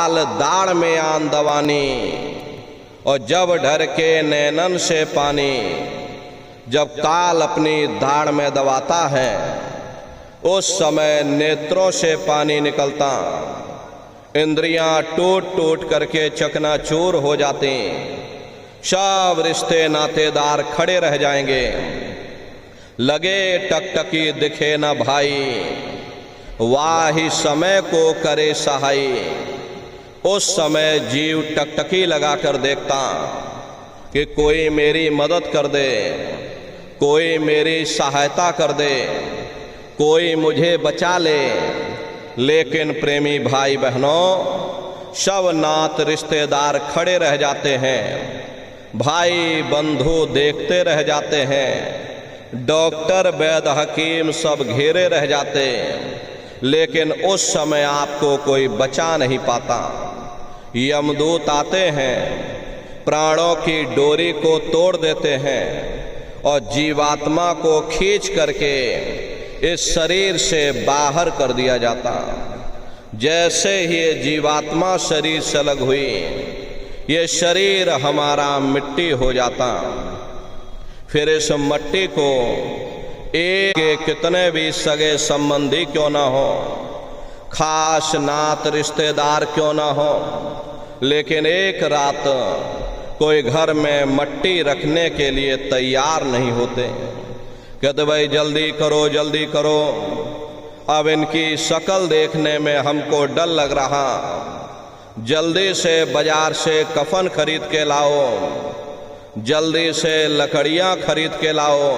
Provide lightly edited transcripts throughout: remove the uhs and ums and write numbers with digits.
काल दाढ़ में आन दवानी, और जब ढर के नैनन से पानी। जब काल अपनी दाढ़ में दबाता है उस समय नेत्रों से पानी निकलता, इंद्रियां टूट टूट करके चकनाचूर हो जाती, सब रिश्ते नातेदार खड़े रह जाएंगे। लगे टकटकी दिखे न भाई, वाही समय को करे सहाई। उस समय जीव टकटकी लगाकर देखता कि कोई मेरी मदद कर दे, कोई मेरी सहायता कर दे, कोई मुझे बचा ले। लेकिन प्रेमी भाई बहनों, सब नात रिश्तेदार खड़े रह जाते हैं, भाई बंधु देखते रह जाते हैं, डॉक्टर वैद्य हकीम सब घेरे रह जाते, लेकिन उस समय आपको कोई बचा नहीं पाता। यमदूत आते हैं, प्राणों की डोरी को तोड़ देते हैं और जीवात्मा को खींच करके इस शरीर से बाहर कर दिया जाता। जैसे ही ये जीवात्मा शरीर से अलग हुई, ये शरीर हमारा मिट्टी हो जाता। फिर इस मिट्टी को एक के कितने भी सगे संबंधी क्यों ना हो, खास नात रिश्तेदार क्यों ना हो, लेकिन एक रात कोई घर में मट्टी रखने के लिए तैयार नहीं होते। कहते भाई जल्दी करो जल्दी करो, अब इनकी शक्ल देखने में हमको डर लग रहा, जल्दी से बाजार से कफन खरीद के लाओ, जल्दी से लकड़ियाँ खरीद के लाओ,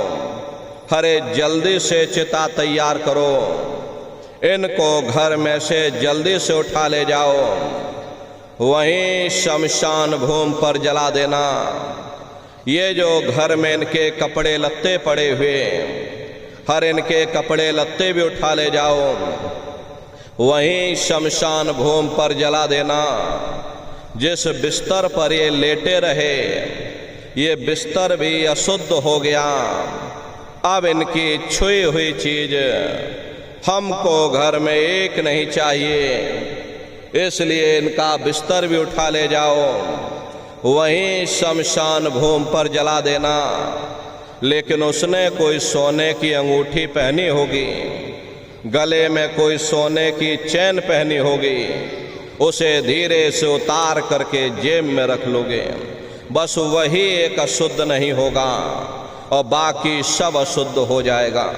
अरे जल्दी से चिता तैयार करो, इनको घर में से जल्दी से उठा ले जाओ, वहीं शमशान भूमि पर जला देना। ये जो घर में इनके कपड़े लत्ते पड़े हुए, हर इनके कपड़े लत्ते भी उठा ले जाओ, वहीं शमशान भूमि पर जला देना। जिस बिस्तर पर ये लेटे रहे, ये बिस्तर भी अशुद्ध हो गया। अब इनकी छुई हुई चीज हमको घर में एक नहीं चाहिए, इसलिए इनका बिस्तर भी उठा ले जाओ, वहीं शमशान भूमि पर जला देना। लेकिन उसने कोई सोने की अंगूठी पहनी होगी, गले में कोई सोने की चैन पहनी होगी, उसे धीरे से उतार करके जेब में रख लोगे। बस वही एक अशुद्ध नहीं होगा और बाकी सब अशुद्ध हो जाएगा।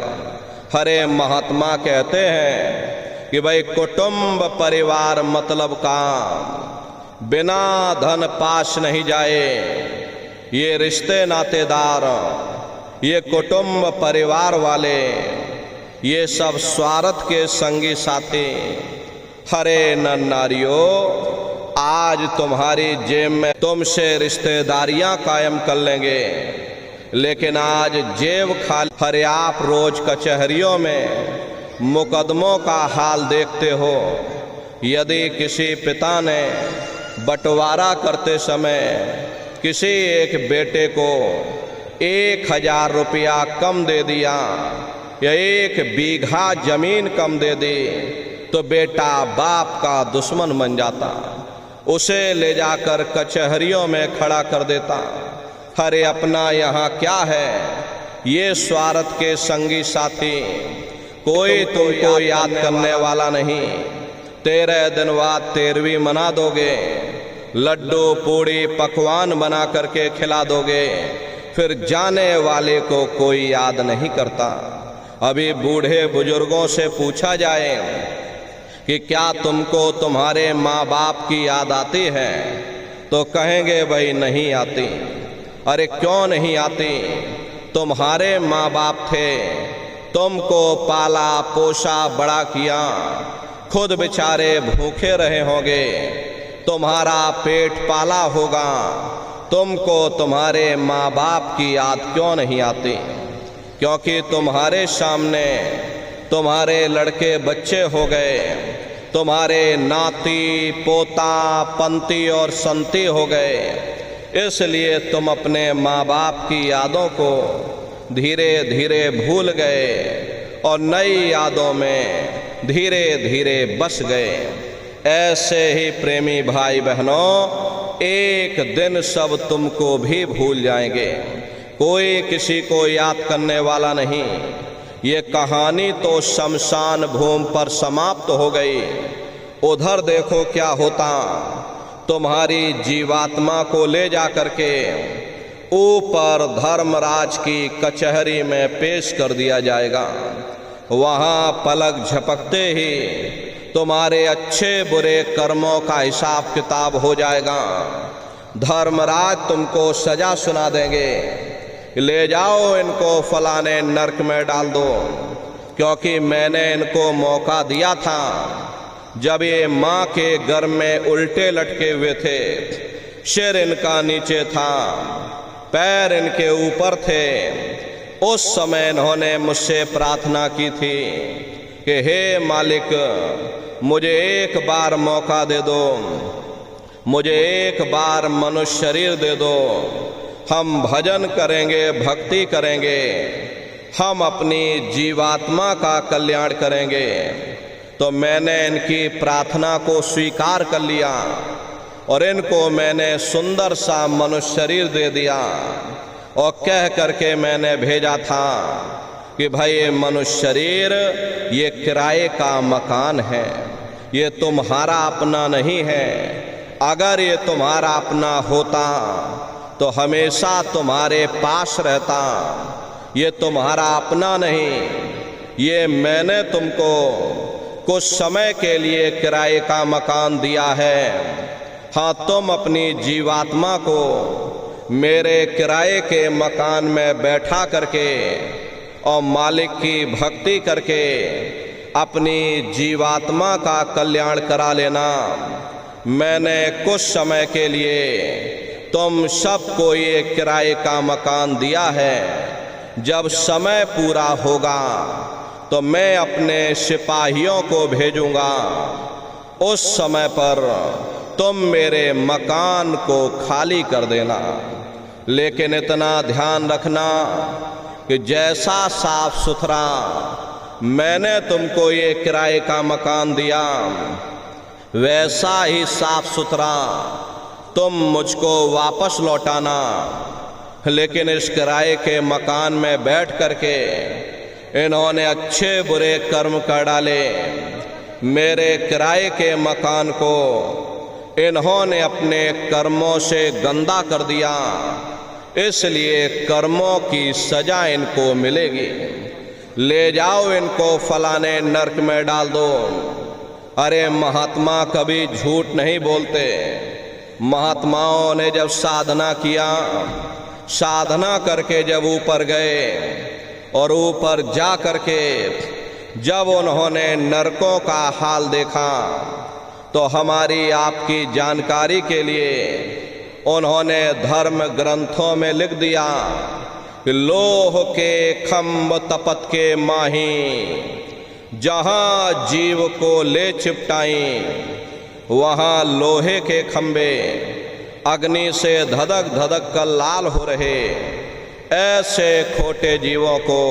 हरे महात्मा कहते हैं कि भाई कुटुंब परिवार मतलब काम, बिना धन पास नहीं जाए। ये रिश्ते नातेदार, ये कुटुंब परिवार वाले, ये सब स्वार्थ के संगी साथी। हरे नर नारियों, आज तुम्हारी जेब में तुमसे रिश्तेदारियां कायम कर लेंगे, लेकिन आज जेब खाली। हरे आप रोज कचहरियों में मुकदमों का हाल देखते हो। यदि किसी पिता ने बंटवारा करते समय किसी एक बेटे को 1000 रुपया कम दे दिया या 1 बीघा जमीन कम दे दी, तो बेटा बाप का दुश्मन बन जाता, उसे ले जाकर कचहरियों में खड़ा कर देता। अरे अपना यहाँ क्या है, ये स्वार्थ के संगी साथी, कोई तुमको याद करने वाला नहीं। 13 दिन बाद 13वीं मना दोगे, लड्डू पूड़ी पकवान बना करके खिला दोगे, फिर जाने वाले को कोई याद नहीं करता। अभी बूढ़े बुजुर्गों से पूछा जाए कि क्या तुमको तुम्हारे माँ बाप की याद आती है, तो कहेंगे भाई नहीं आती। अरे क्यों नहीं आती, तुम्हारे माँ बाप थे, तुमको पाला पोसा बड़ा किया, खुद बेचारे भूखे रहे होंगे, तुम्हारा पेट पाला होगा, तुमको तुम्हारे माँ बाप की याद क्यों नहीं आती? क्योंकि तुम्हारे सामने तुम्हारे लड़के बच्चे हो गए, तुम्हारे नाती पोता पंती और संती हो गए, इसलिए तुम अपने माँ बाप की यादों को धीरे धीरे भूल गए और नई यादों में धीरे धीरे बस गए। ऐसे ही प्रेमी भाई बहनों, एक दिन सब तुमको भी भूल जाएंगे, कोई किसी को याद करने वाला नहीं। ये कहानी तो शमशान भूमि पर समाप्त हो गई। उधर देखो क्या होता, तुम्हारी जीवात्मा को ले जा करके ऊपर धर्मराज की कचहरी में पेश कर दिया जाएगा। वहाँ पलक झपकते ही तुम्हारे अच्छे बुरे कर्मों का हिसाब किताब हो जाएगा। धर्मराज तुमको सजा सुना देंगे, ले जाओ इनको फलाने नरक में डाल दो, क्योंकि मैंने इनको मौका दिया था जब ये माँ के गर्भ में उल्टे लटके हुए थे। सिर इनका नीचे था, पैर इनके ऊपर थे। उस समय इन्होंने मुझसे प्रार्थना की थी कि हे मालिक, मुझे एक बार मौका दे दो, मुझे एक बार मनुष्य शरीर दे दो, हम भजन करेंगे, भक्ति करेंगे, हम अपनी जीवात्मा का कल्याण करेंगे। तो मैंने इनकी प्रार्थना को स्वीकार कर लिया और इनको मैंने सुंदर सा मनुष्य शरीर दे दिया और कह करके मैंने भेजा था कि भाई ये मनुष्य शरीर ये किराए का मकान है, ये तुम्हारा अपना नहीं है। अगर ये तुम्हारा अपना होता तो हमेशा तुम्हारे पास रहता। ये तुम्हारा अपना नहीं, ये मैंने तुमको कुछ समय के लिए किराए का मकान दिया है। हाँ, तुम अपनी जीवात्मा को मेरे किराए के मकान में बैठा करके और मालिक की भक्ति करके अपनी जीवात्मा का कल्याण करा लेना। मैंने कुछ समय के लिए तुम सबको ये किराए का मकान दिया है। जब समय पूरा होगा तो मैं अपने सिपाहियों को भेजूंगा, उस समय पर तुम मेरे मकान को खाली कर देना। लेकिन इतना ध्यान रखना कि जैसा साफ सुथरा मैंने तुमको ये किराए का मकान दिया, वैसा ही साफ सुथरा तुम मुझको वापस लौटाना। लेकिन इस किराए के मकान में बैठ करके इन्होंने अच्छे बुरे कर्म कर डाले। मेरे किराए के मकान को इन्होंने अपने कर्मों से गंदा कर दिया, इसलिए कर्मों की सजा इनको मिलेगी। ले जाओ इनको फलाने नरक में डाल दो। अरे महात्मा कभी झूठ नहीं बोलते। महात्माओं ने जब साधना किया, साधना करके जब ऊपर गए और ऊपर जा करके जब उन्होंने नरकों का हाल देखा, तो हमारी आपकी जानकारी के लिए उन्होंने धर्म ग्रंथों में लिख दिया कि लोह के खम्भ तपत के माही, जहाँ जीव को ले चिपटाई वहाँ लोहे के खम्भे अग्नि से धधक धधक कर लाल हो रहे। ऐसे खोटे जीवों को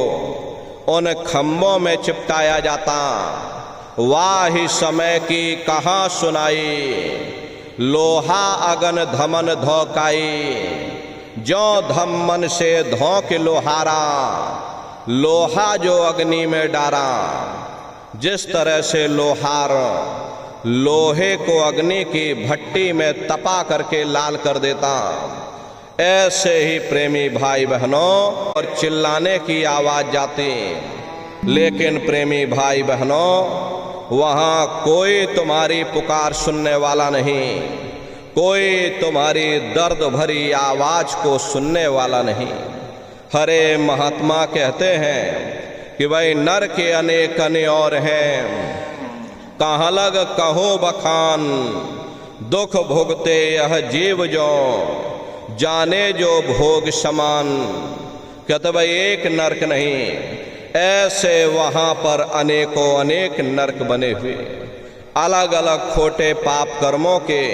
उन खम्भों में चिपटाया जाता। वाही समय की कहाँ सुनाई, लोहा अगन धमन धोकाई, जो धमन से धोक लोहारा, लोहा जो अग्नि में डारा। जिस तरह से लोहार लोहे को अग्नि की भट्टी में तपा करके लाल कर देता, ऐसे ही प्रेमी भाई बहनों और चिल्लाने की आवाज जाती। लेकिन प्रेमी भाई बहनों, वहाँ कोई तुम्हारी पुकार सुनने वाला नहीं, कोई तुम्हारी दर्द भरी आवाज को सुनने वाला नहीं। हरे महात्मा कहते हैं कि भाई नर के अनेक अने और हैं, कहाँ लग कहो बखान, दुख भोगते यह जीव जो, जाने जो भोग समान। कहते भाई एक नरक नहीं, ऐसे वहाँ पर अनेकों अनेक नरक बने हुए, अलग अलग खोटे पाप कर्मों के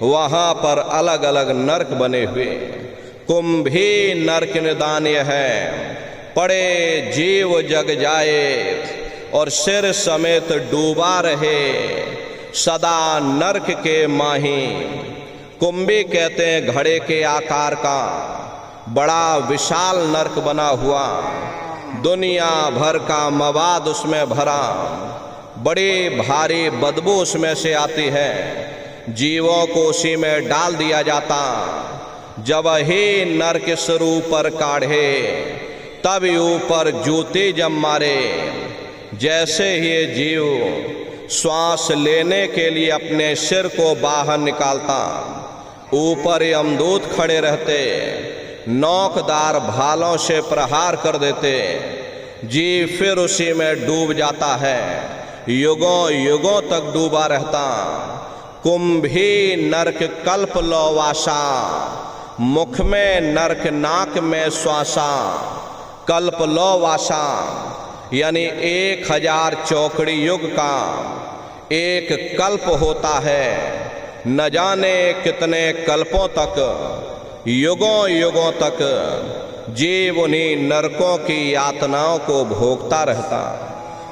वहाँ पर अलग अलग नरक बने हुए। कुंभी नरक निदान्य है, पड़े जीव जग जाए और सिर समेत डूबा रहे। सदा नरक के माही। कुंभी कहते हैं घड़े के आकार का बड़ा विशाल नरक बना हुआ, दुनिया भर का मवाद उसमें भरा, बड़ी भारी बदबू उसमें से आती है, जीवों को उसी में डाल दिया जाता। जब ही नरक सिर ऊपर काढ़े तब ऊपर जूती जम मारे। जैसे ही ये जीव श्वास लेने के लिए अपने सिर को बाहर निकालता, ऊपर यमदूत खड़े रहते, नोकदार भालों से प्रहार कर देते। जीव फिर उसी में डूब जाता है, युगों युगों तक डूबा रहता। कुंभी नरक कल्प लोवासा, मुख में नरक नाक में श्वासा। कल्प लोवासा यानी 1000 चौकड़ी युग का एक कल्प होता है। न जाने कितने कल्पों तक, युगों युगों तक जीव उन्हीं नरकों की यातनाओं को भोगता रहता।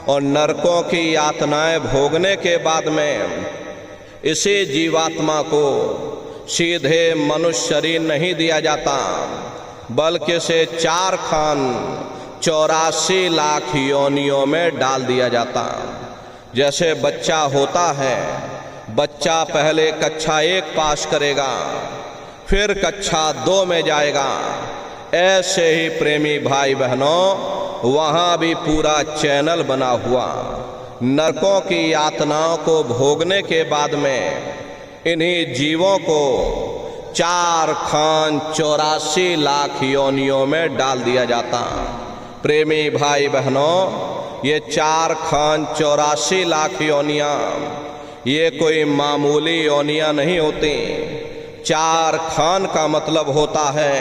और नरकों की यातनाएं भोगने के बाद में इसी जीवात्मा को सीधे मनुष्य शरीर नहीं दिया जाता, बल्कि इसे 4 खान 84 लाख योनियों में डाल दिया जाता। जैसे बच्चा होता है, बच्चा पहले कक्षा 1 पास करेगा, फिर कक्षा 2 में जाएगा। ऐसे ही प्रेमी भाई बहनों, वहाँ भी पूरा चैनल बना हुआ। नरकों की यातनाओं को भोगने के बाद में इन्हीं जीवों को 4 खान 84 लाख योनियों में डाल दिया जाता। प्रेमी भाई बहनों, ये 4 खान 84 लाख योनियाँ ये कोई मामूली योनियाँ नहीं होती। 4 खान का मतलब होता है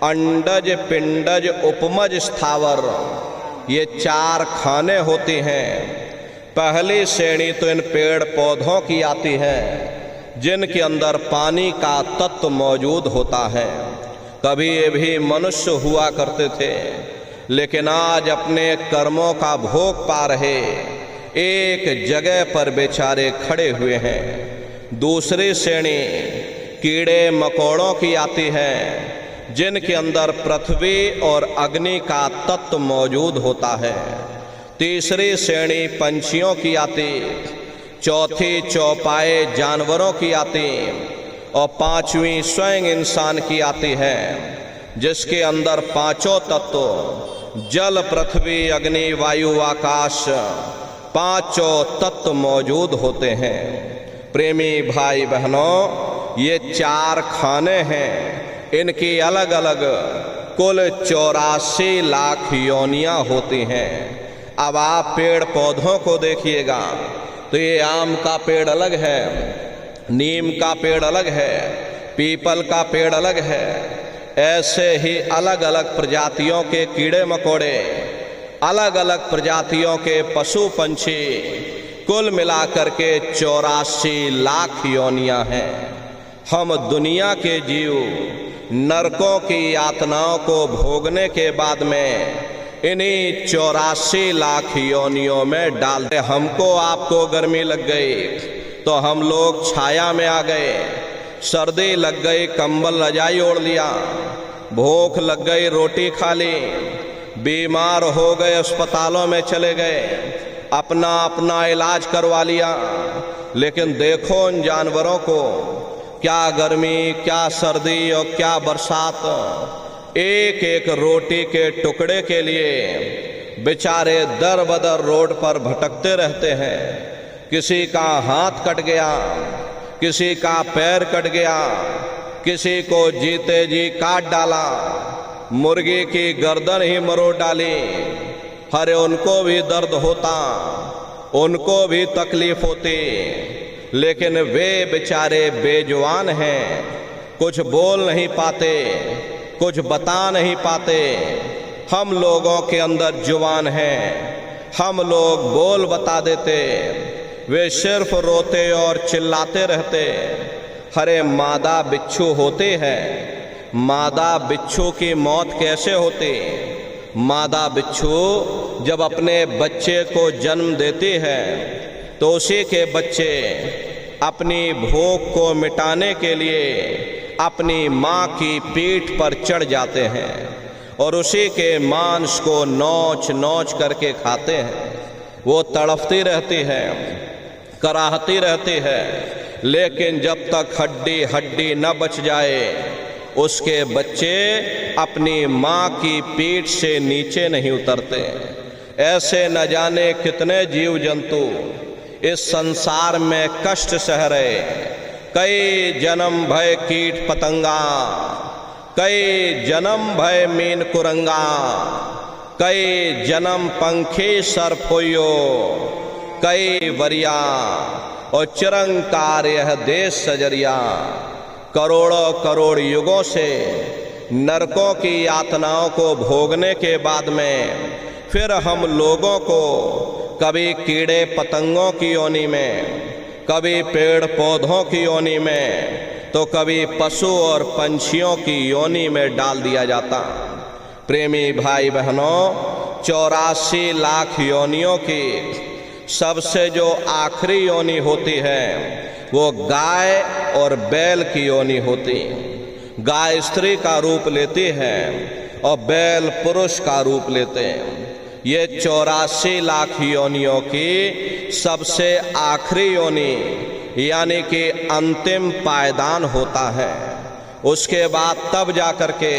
अंडज पिंडज उपमज स्थावर। ये 4 खाने होती हैं। पहली श्रेणी तो इन पेड़ पौधों की आती है जिनके अंदर पानी का तत्व मौजूद होता है। कभी ये भी मनुष्य हुआ करते थे, लेकिन आज अपने कर्मों का भोग पा रहे एक जगह पर बेचारे खड़े हुए हैं। दूसरी श्रेणी कीड़े मकोड़ों की आती है जिनके अंदर पृथ्वी और अग्नि का तत्व मौजूद होता है। तीसरी श्रेणी पंछियों की आती, चौथी चौपाए जानवरों की आती, और 5वीं स्वयं इंसान की आती है, जिसके अंदर 5 तत्व जल पृथ्वी अग्नि वायु आकाश 5 तत्व मौजूद होते हैं। प्रेमी भाई बहनों, ये 4 खाने हैं। इनकी अलग अलग कुल 84 लाख योनियाँ होती हैं। अब आप पेड़ पौधों को देखिएगा तो ये आम का पेड़ अलग है, नीम का पेड़ अलग है, पीपल का पेड़ अलग है। ऐसे ही अलग अलग प्रजातियों के कीड़े मकोड़े, अलग अलग प्रजातियों के पशु पंछी, कुल मिलाकर के 84 लाख योनियाँ हैं। हम दुनिया के जीव नरकों की यातनाओं को भोगने के बाद में इन्हीं 84 लाख योनियों में डालते। हमको आपको गर्मी लग गई तो हम लोग छाया में आ गए, सर्दी लग गई कंबल रजाई ओढ़ लिया, भूख लग गई रोटी खा ली, बीमार हो गए अस्पतालों में चले गए, अपना अपना इलाज करवा लिया। लेकिन देखो उन जानवरों को, क्या गर्मी, क्या सर्दी और क्या बरसात, एक एक रोटी के टुकड़े के लिए बेचारे दर बदर रोड पर भटकते रहते हैं। किसी का हाथ कट गया, किसी का पैर कट गया, किसी को जीते जी काट डाला, मुर्गी की गर्दन ही मरोड़ डाली। अरे उनको भी दर्द होता, उनको भी तकलीफ होती, लेकिन वे बेचारे बेजुबान हैं, कुछ बोल नहीं पाते, कुछ बता नहीं पाते। हम लोगों के अंदर जुबान है, हम लोग बोल बता देते, वे सिर्फ रोते और चिल्लाते रहते। अरे मादा बिच्छू होते हैं, मादा बिच्छू की मौत कैसे होती? मादा बिच्छू जब अपने बच्चे को जन्म देती है तो उसी के बच्चे अपनी भूख को मिटाने के लिए अपनी माँ की पीठ पर चढ़ जाते हैं और उसी के मांस को नोच नोच करके खाते हैं। वो तड़पती रहती है, कराहती रहती है, लेकिन जब तक हड्डी हड्डी न बच जाए उसके बच्चे अपनी माँ की पीठ से नीचे नहीं उतरते। ऐसे न जाने कितने जीव जंतु इस संसार में कष्ट सह रहे। कई जन्म भय कीट पतंगा, कई जन्म भय मीन कुरंगा, कई जन्म पंखी सरफोयो, कई वरिया और चिरंकार यह देश सजरिया। करोड़ों करोड़ युगों से नरकों की यातनाओं को भोगने के बाद में फिर हम लोगों को कभी कीड़े पतंगों की योनि में, कभी पेड़ पौधों की योनि में, तो कभी पशु और पंछियों की योनि में डाल दिया जाता। प्रेमी भाई बहनों, 84 लाख योनियों की सबसे जो आखिरी योनि होती है वो गाय और बैल की योनि होती। गाय स्त्री का रूप लेती है और बैल पुरुष का रूप लेते हैं। ये 84 लाख योनियों की सबसे आखिरी योनि यानी कि अंतिम पायदान होता है। उसके बाद तब जा कर के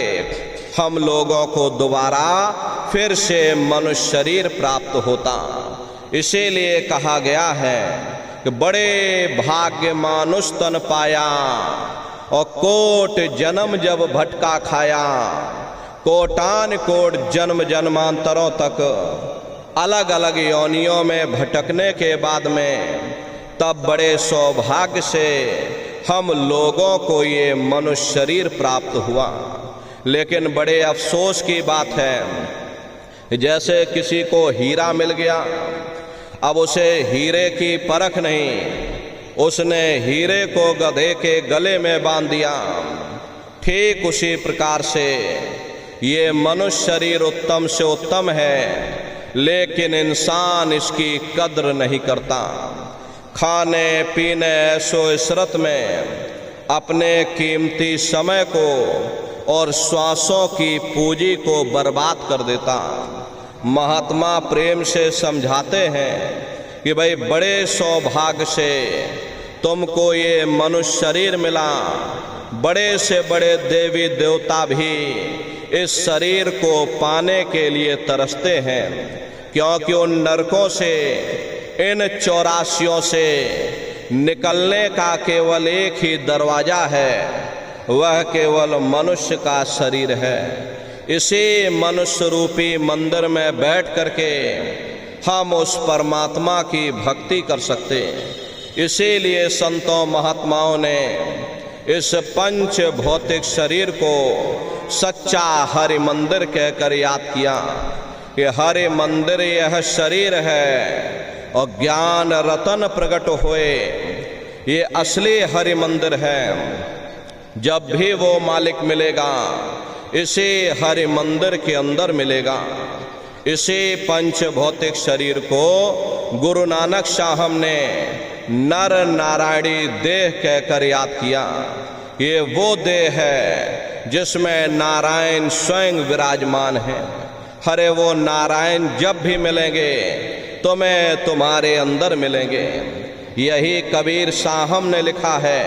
हम लोगों को दोबारा फिर से मनुष्य शरीर प्राप्त होता। इसीलिए कहा गया है कि बड़े भाग्य मानुष तन पाया और कोट जन्म जब भटका खाया। कोटान कोट जन्म जन्मांतरों तक अलग अलग योनियों में भटकने के बाद में तब बड़े सौभाग्य से हम लोगों को ये मनुष्य शरीर प्राप्त हुआ। लेकिन बड़े अफसोस की बात है, जैसे किसी को हीरा मिल गया, अब उसे हीरे की परख नहीं, उसने हीरे को गधे के गले में बांध दिया। ठीक उसी प्रकार से ये मनुष्य शरीर उत्तम से उत्तम है, लेकिन इंसान इसकी कद्र नहीं करता। खाने पीने ऐशो इशरत में अपने कीमती समय को और श्वासों की पूंजी को बर्बाद कर देता। महात्मा प्रेम से समझाते हैं कि भाई बड़े सौभाग्य से तुमको ये मनुष्य शरीर मिला। बड़े से बड़े देवी देवता भी इस शरीर को पाने के लिए तरसते हैं, क्योंकि उन नरकों से, इन 84 से निकलने का केवल एक ही दरवाजा है, वह केवल मनुष्य का शरीर है। इसी मनुष्य रूपी मंदिर में बैठ करके हम उस परमात्मा की भक्ति कर सकते हैं। इसीलिए संतों महात्माओं ने इस पंच भौतिक शरीर को सच्चा हरि मंदिर कहकर याद किया कि हरि मंदिर यह शरीर है और ज्ञान रतन प्रकट हुए, ये असली हरि मंदिर है। जब भी वो मालिक मिलेगा इसी हरि मंदिर के अंदर मिलेगा। इसी पंच भौतिक शरीर को गुरु नानक साहब ने नर नारायणी देह कहकर याद किया। ये वो देह है जिसमें नारायण स्वयं विराजमान है। हरे वो नारायण जब भी मिलेंगे तुम्हें तुम्हारे अंदर मिलेंगे। यही कबीर साहब ने लिखा है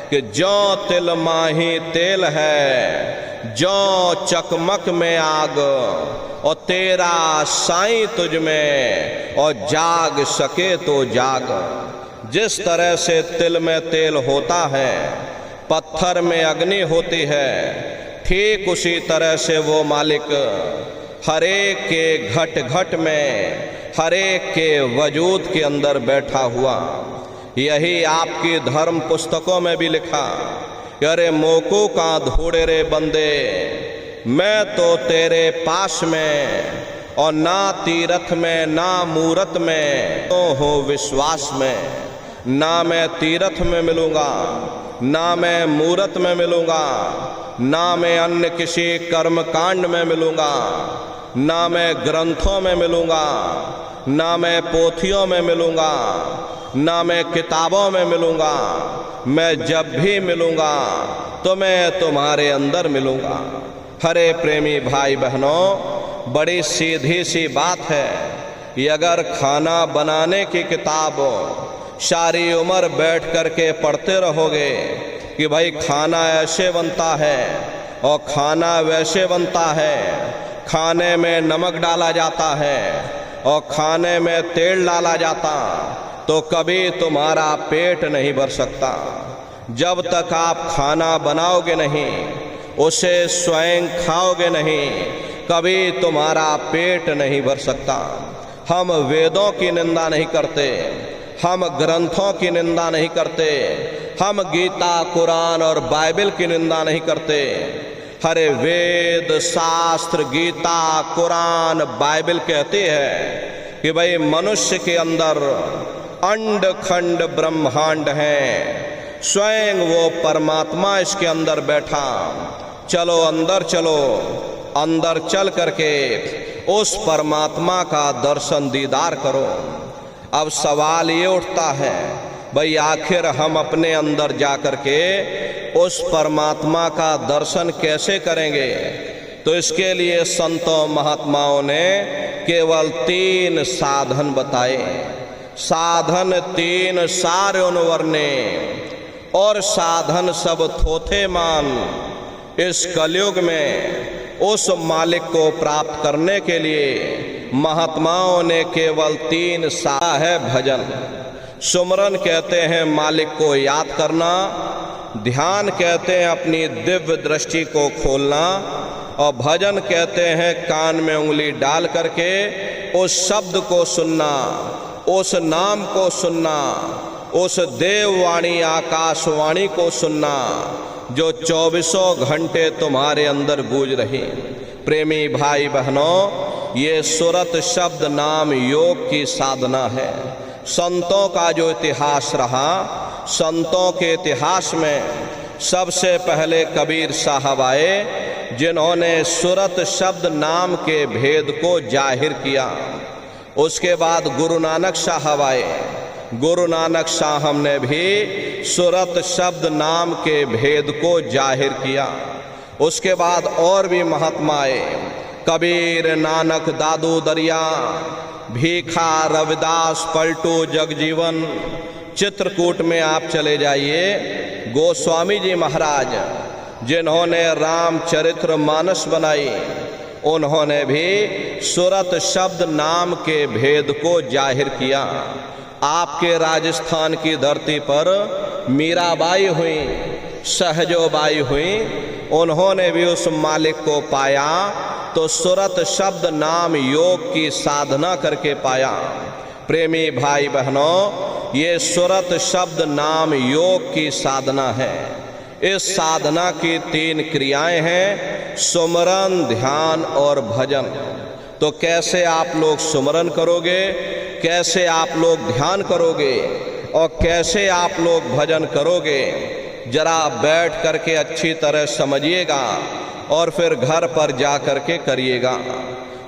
कि जो तिल माही तेल है, जो चकमक में आग, और तेरा साईं तुझ में, और जाग सके तो जाग। जिस तरह से तिल में तेल होता है, पत्थर में अग्नि होती है, ठीक उसी तरह से वो मालिक हरेक के घट घट में, हरेक के वजूद के अंदर बैठा हुआ। यही आपकी धर्म पुस्तकों में भी लिखा, अरे मोको का धोड़े रे बंदे, मैं तो तेरे पास में, और ना तीरथ में ना मूरत में तो हूँ विश्वास में। ना मैं तीरथ में मिलूँगा, ना मैं मूरत में मिलूँगा, ना मैं अन्य किसी कर्म कांड में मिलूँगा, ना मैं ग्रंथों में मिलूँगा, ना मैं पोथियों में मिलूँगा, ना मैं किताबों में मिलूँगा। मैं जब भी मिलूँगा तो मैं तुम्हारे अंदर मिलूँगा। हरे प्रेमी भाई बहनों, बड़ी सीधी सी बात है। ये अगर खाना बनाने की किताब सारी उम्र बैठ कर के पढ़ते रहोगे कि भाई खाना ऐसे बनता है और खाना वैसे बनता है, खाने में नमक डाला जाता है और खाने में तेल डाला जाता, तो कभी तुम्हारा पेट नहीं भर सकता। जब तक आप खाना बनाओगे नहीं, उसे स्वयं खाओगे नहीं, कभी तुम्हारा पेट नहीं भर सकता। हम वेदों की निंदा नहीं करते, हम ग्रंथों की निंदा नहीं करते, हम गीता, कुरान और बाइबल की निंदा नहीं करते। हरे वेद, शास्त्र, गीता, कुरान, बाइबल कहती है कि भाई मनुष्य के अंदर अंड खंड ब्रह्मांड है, स्वयं वो परमात्मा इसके अंदर बैठा। चलो अंदर चलो, अंदर चल करके उस परमात्मा का दर्शन दीदार करो। अब सवाल ये उठता है, भाई आखिर हम अपने अंदर जा कर के उस परमात्मा का दर्शन कैसे करेंगे? तो इसके लिए संतों महात्माओं ने केवल 3 साधन बताए। साधन 3 सारे वर्णे और साधन सब थोथे मान। इस कलयुग में उस मालिक को प्राप्त करने के लिए महात्माओं ने केवल 3 सा है भजन। सुमरन कहते हैं मालिक को याद करना, ध्यान कहते हैं अपनी दिव्य दृष्टि को खोलना, और भजन कहते हैं कान में उंगली डाल करके उस शब्द को सुनना, उस नाम को सुनना, उस देववाणी आकाशवाणी को सुनना जो 24 घंटे तुम्हारे अंदर गूंज रही। प्रेमी भाई बहनों, ये सुरत शब्द नाम योग की साधना है। संतों का जो इतिहास रहा, संतों के इतिहास में सबसे पहले कबीर साहब आए, जिन्होंने सुरत शब्द नाम के भेद को जाहिर किया। उसके बाद गुरु नानक साहब आए। गुरु नानक साहब ने भी सुरत शब्द नाम के भेद को जाहिर किया। उसके बाद और भी महात्मा आए, कबीर, नानक, दादू दरिया, भीखा, रविदास, पलटू, जगजीवन। चित्रकूट में आप चले जाइए, गोस्वामी जी महाराज जिन्होंने रामचरित्र मानस बनाई, उन्होंने भी सुरत शब्द नाम के भेद को जाहिर किया। आपके राजस्थान की धरती पर मीराबाई हुई, सहजोबाई हुई, उन्होंने भी उस मालिक को पाया तो सुरत शब्द नाम योग की साधना करके पाया। प्रेमी भाई बहनों, ये सुरत शब्द नाम योग की साधना है। इस साधना की 3 क्रियाएं हैं, सुमरन, ध्यान और भजन। तो कैसे आप लोग सुमरन करोगे, कैसे आप लोग ध्यान करोगे और कैसे आप लोग भजन करोगे, जरा बैठ करके अच्छी तरह समझिएगा और फिर घर पर जा करके करिएगा।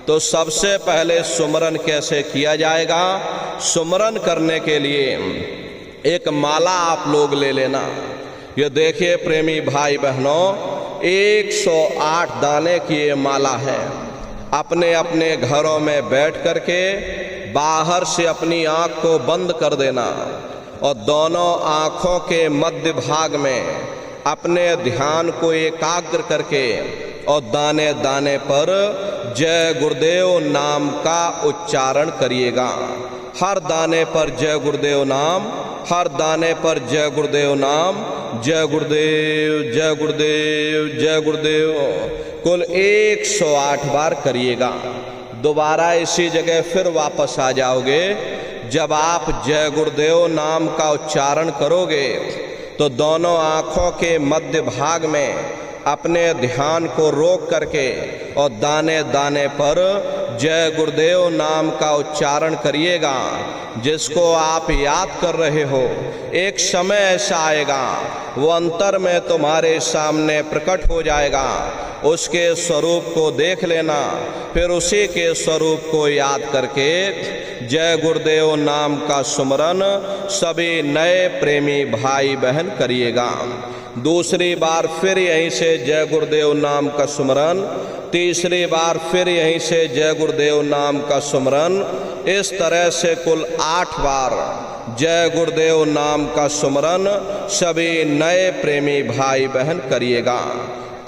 तो सबसे पहले सुमरन कैसे किया जाएगा? सुमरन करने के लिए एक माला आप लोग ले लेना। ये देखिए प्रेमी भाई बहनों, 108 दाने की ये माला है। अपने अपने घरों में बैठ करके बाहर से अपनी आँख को बंद कर देना और दोनों आँखों के मध्य भाग में अपने ध्यान को एकाग्र करके और दाने दाने पर जय गुरुदेव नाम का उच्चारण करिएगा। हर दाने पर जय गुरुदेव नाम, हर दाने पर जय गुरुदेव नाम, जय गुरुदेव, जय गुरुदेव, जय गुरुदेव, कुल 108 बार करिएगा। दोबारा इसी जगह फिर वापस आ जाओगे। जब आप जय गुरुदेव नाम का उच्चारण करोगे तो दोनों आँखों के मध्य भाग में अपने ध्यान को रोक करके और दाने दाने पर जय गुरुदेव नाम का उच्चारण करिएगा। जिसको आप याद कर रहे हो, एक समय ऐसा आएगा वो अंतर में तुम्हारे सामने प्रकट हो जाएगा। उसके स्वरूप को देख लेना, फिर उसी के स्वरूप को याद करके जय गुरुदेव नाम का सुमरन सभी नए प्रेमी भाई बहन करिएगा। दूसरी बार फिर यहीं से जय गुरुदेव नाम का सुमरन, तीसरी बार फिर यहीं से जय गुरुदेव नाम का सुमरन। इस तरह से कुल 8 बार जय गुरुदेव नाम का सुमरन सभी नए प्रेमी भाई बहन करिएगा।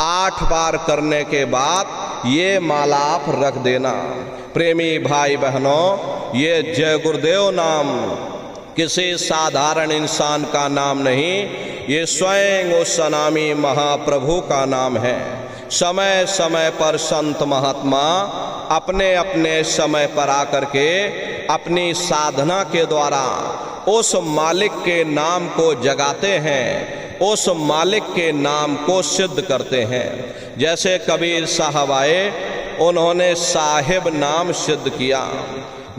8 बार करने के बाद ये माला आप रख देना। प्रेमी भाई बहनों, ये जय गुरुदेव नाम किसी साधारण इंसान का नाम नहीं, ये स्वयं उस अनामी महाप्रभु का नाम है। समय समय पर संत महात्मा अपने अपने समय पर आकर के अपनी साधना के द्वारा उस मालिक के नाम को जगाते हैं, उस मालिक के नाम को सिद्ध करते हैं। जैसे कबीर साहब आए, उन्होंने साहिब नाम सिद्ध किया।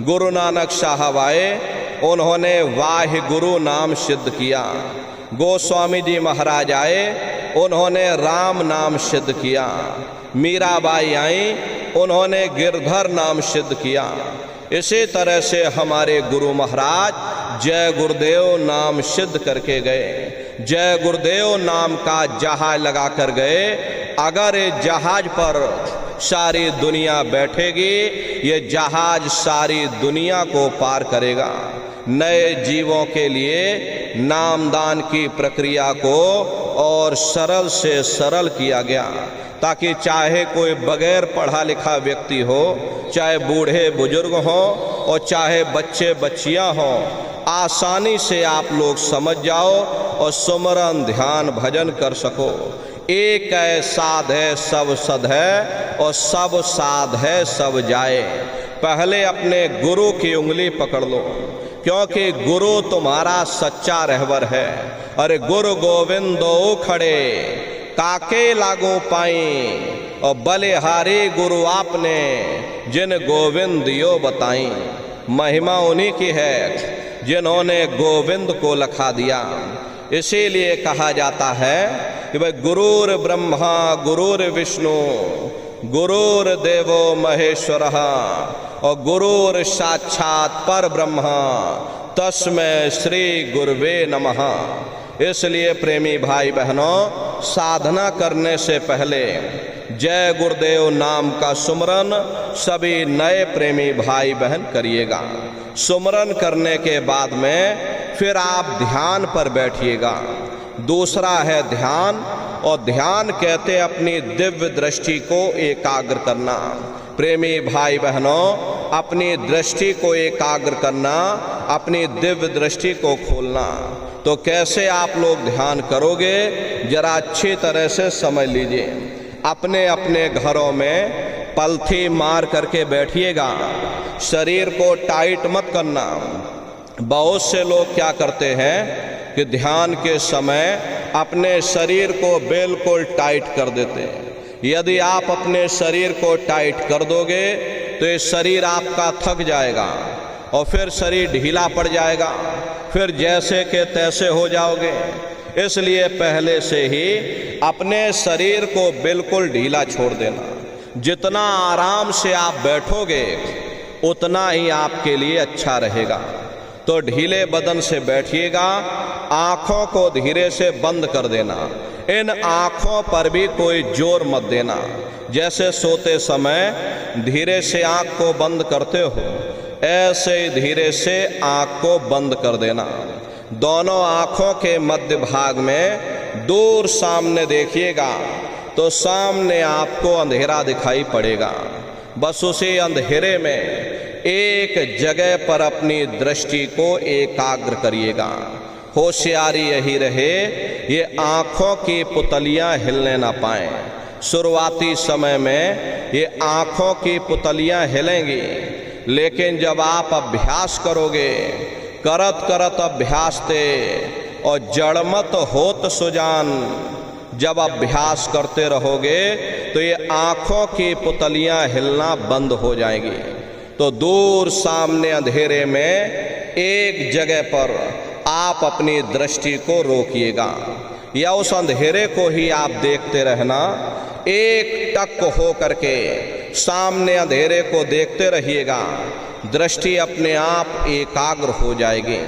गुरु नानक साहब आए, उन्होंने वाहि गुरु नाम सिद्ध किया। गोस्वामी जी महाराज आए, उन्होंने राम नाम सिद्ध किया। मीराबाई आई, उन्होंने गिरधर नाम सिद्ध किया। इसी तरह से हमारे गुरु महाराज जय गुरुदेव नाम सिद्ध करके गए। जय गुरुदेव नाम का जहाज लगा कर गए। अगर इस जहाज पर सारी दुनिया बैठेगी, ये जहाज सारी दुनिया को पार करेगा। नए जीवों के लिए नामदान की प्रक्रिया को और सरल से सरल किया गया, ताकि चाहे कोई बगैर पढ़ा लिखा व्यक्ति हो, चाहे बूढ़े बुजुर्ग हों और चाहे बच्चे बच्चियां हों, आसानी से आप लोग समझ जाओ और सुमरन ध्यान भजन कर सको। एक है साध है सब सद है, और सब साध है सब जाए। पहले अपने गुरु की उंगली पकड़ लो, क्योंकि गुरु तुम्हारा सच्चा रहबर है। अरे गुरु गोविंदो खड़े काके लागू पाई, और बलिहारी गुरु आपने जिन गोविंदियो बताई। महिमा उन्हीं की है जिन्होंने गोविंद को लखा दिया। इसीलिए कहा जाता है कि भाई गुरुर ब्रह्मा गुरुर विष्णु गुरुर देवो महेश्वरः और गुरुर साक्षात पर ब्रह्मा तस्मै श्री गुरुवे नमः। इसलिए प्रेमी भाई बहनों, साधना करने से पहले जय गुरुदेव नाम का सुमरन सभी नए प्रेमी भाई बहन करिएगा। सुमरन करने के बाद में फिर आप ध्यान पर बैठिएगा। दूसरा है ध्यान, और ध्यान कहते अपनी दिव्य दृष्टि को एकाग्र करना। प्रेमी भाई बहनों, अपनी दृष्टि को एकाग्र करना, अपनी दिव्य दृष्टि को खोलना। तो कैसे आप लोग ध्यान करोगे, जरा अच्छी तरह से समझ लीजिए। अपने अपने घरों में पलथी मार करके बैठिएगा। शरीर को टाइट मत करना। बहुत से लोग क्या करते हैं कि ध्यान के समय अपने शरीर को बिल्कुल टाइट कर देते हैं। यदि आप अपने शरीर को टाइट कर दोगे तो ये शरीर आपका थक जाएगा और फिर शरीर ढीला पड़ जाएगा, फिर जैसे के तैसे हो जाओगे। इसलिए पहले से ही अपने शरीर को बिल्कुल ढीला छोड़ देना। जितना आराम से आप बैठोगे उतना ही आपके लिए अच्छा रहेगा। तो ढीले बदन से बैठिएगा। आँखों को धीरे से बंद कर देना। इन आँखों पर भी कोई जोर मत देना। जैसे सोते समय धीरे से आँख को बंद करते हो, ऐसे ही धीरे से आँख को बंद कर देना। दोनों आँखों के मध्य भाग में दूर सामने देखिएगा तो सामने आपको अंधेरा दिखाई पड़ेगा। बस उसी अंधेरे में एक जगह पर अपनी दृष्टि को एकाग्र करिएगा। होशियारी यही रहे ये आँखों की पुतलियाँ हिलने ना पाएं। शुरुआती समय में ये आँखों की पुतलियाँ हिलेंगी, लेकिन जब आप अभ्यास करोगे, करत करत अभ्यास ते और जड़मत होत सुजान, जब अभ्यास करते रहोगे तो ये आँखों की पुतलियाँ हिलना बंद हो जाएंगी। तो दूर सामने अंधेरे में एक जगह पर आप अपनी दृष्टि को रोकिएगा या उस अंधेरे को ही आप देखते रहना। एक टक हो करके सामने अंधेरे को देखते रहिएगा, दृष्टि अपने आप एकाग्र हो जाएगी।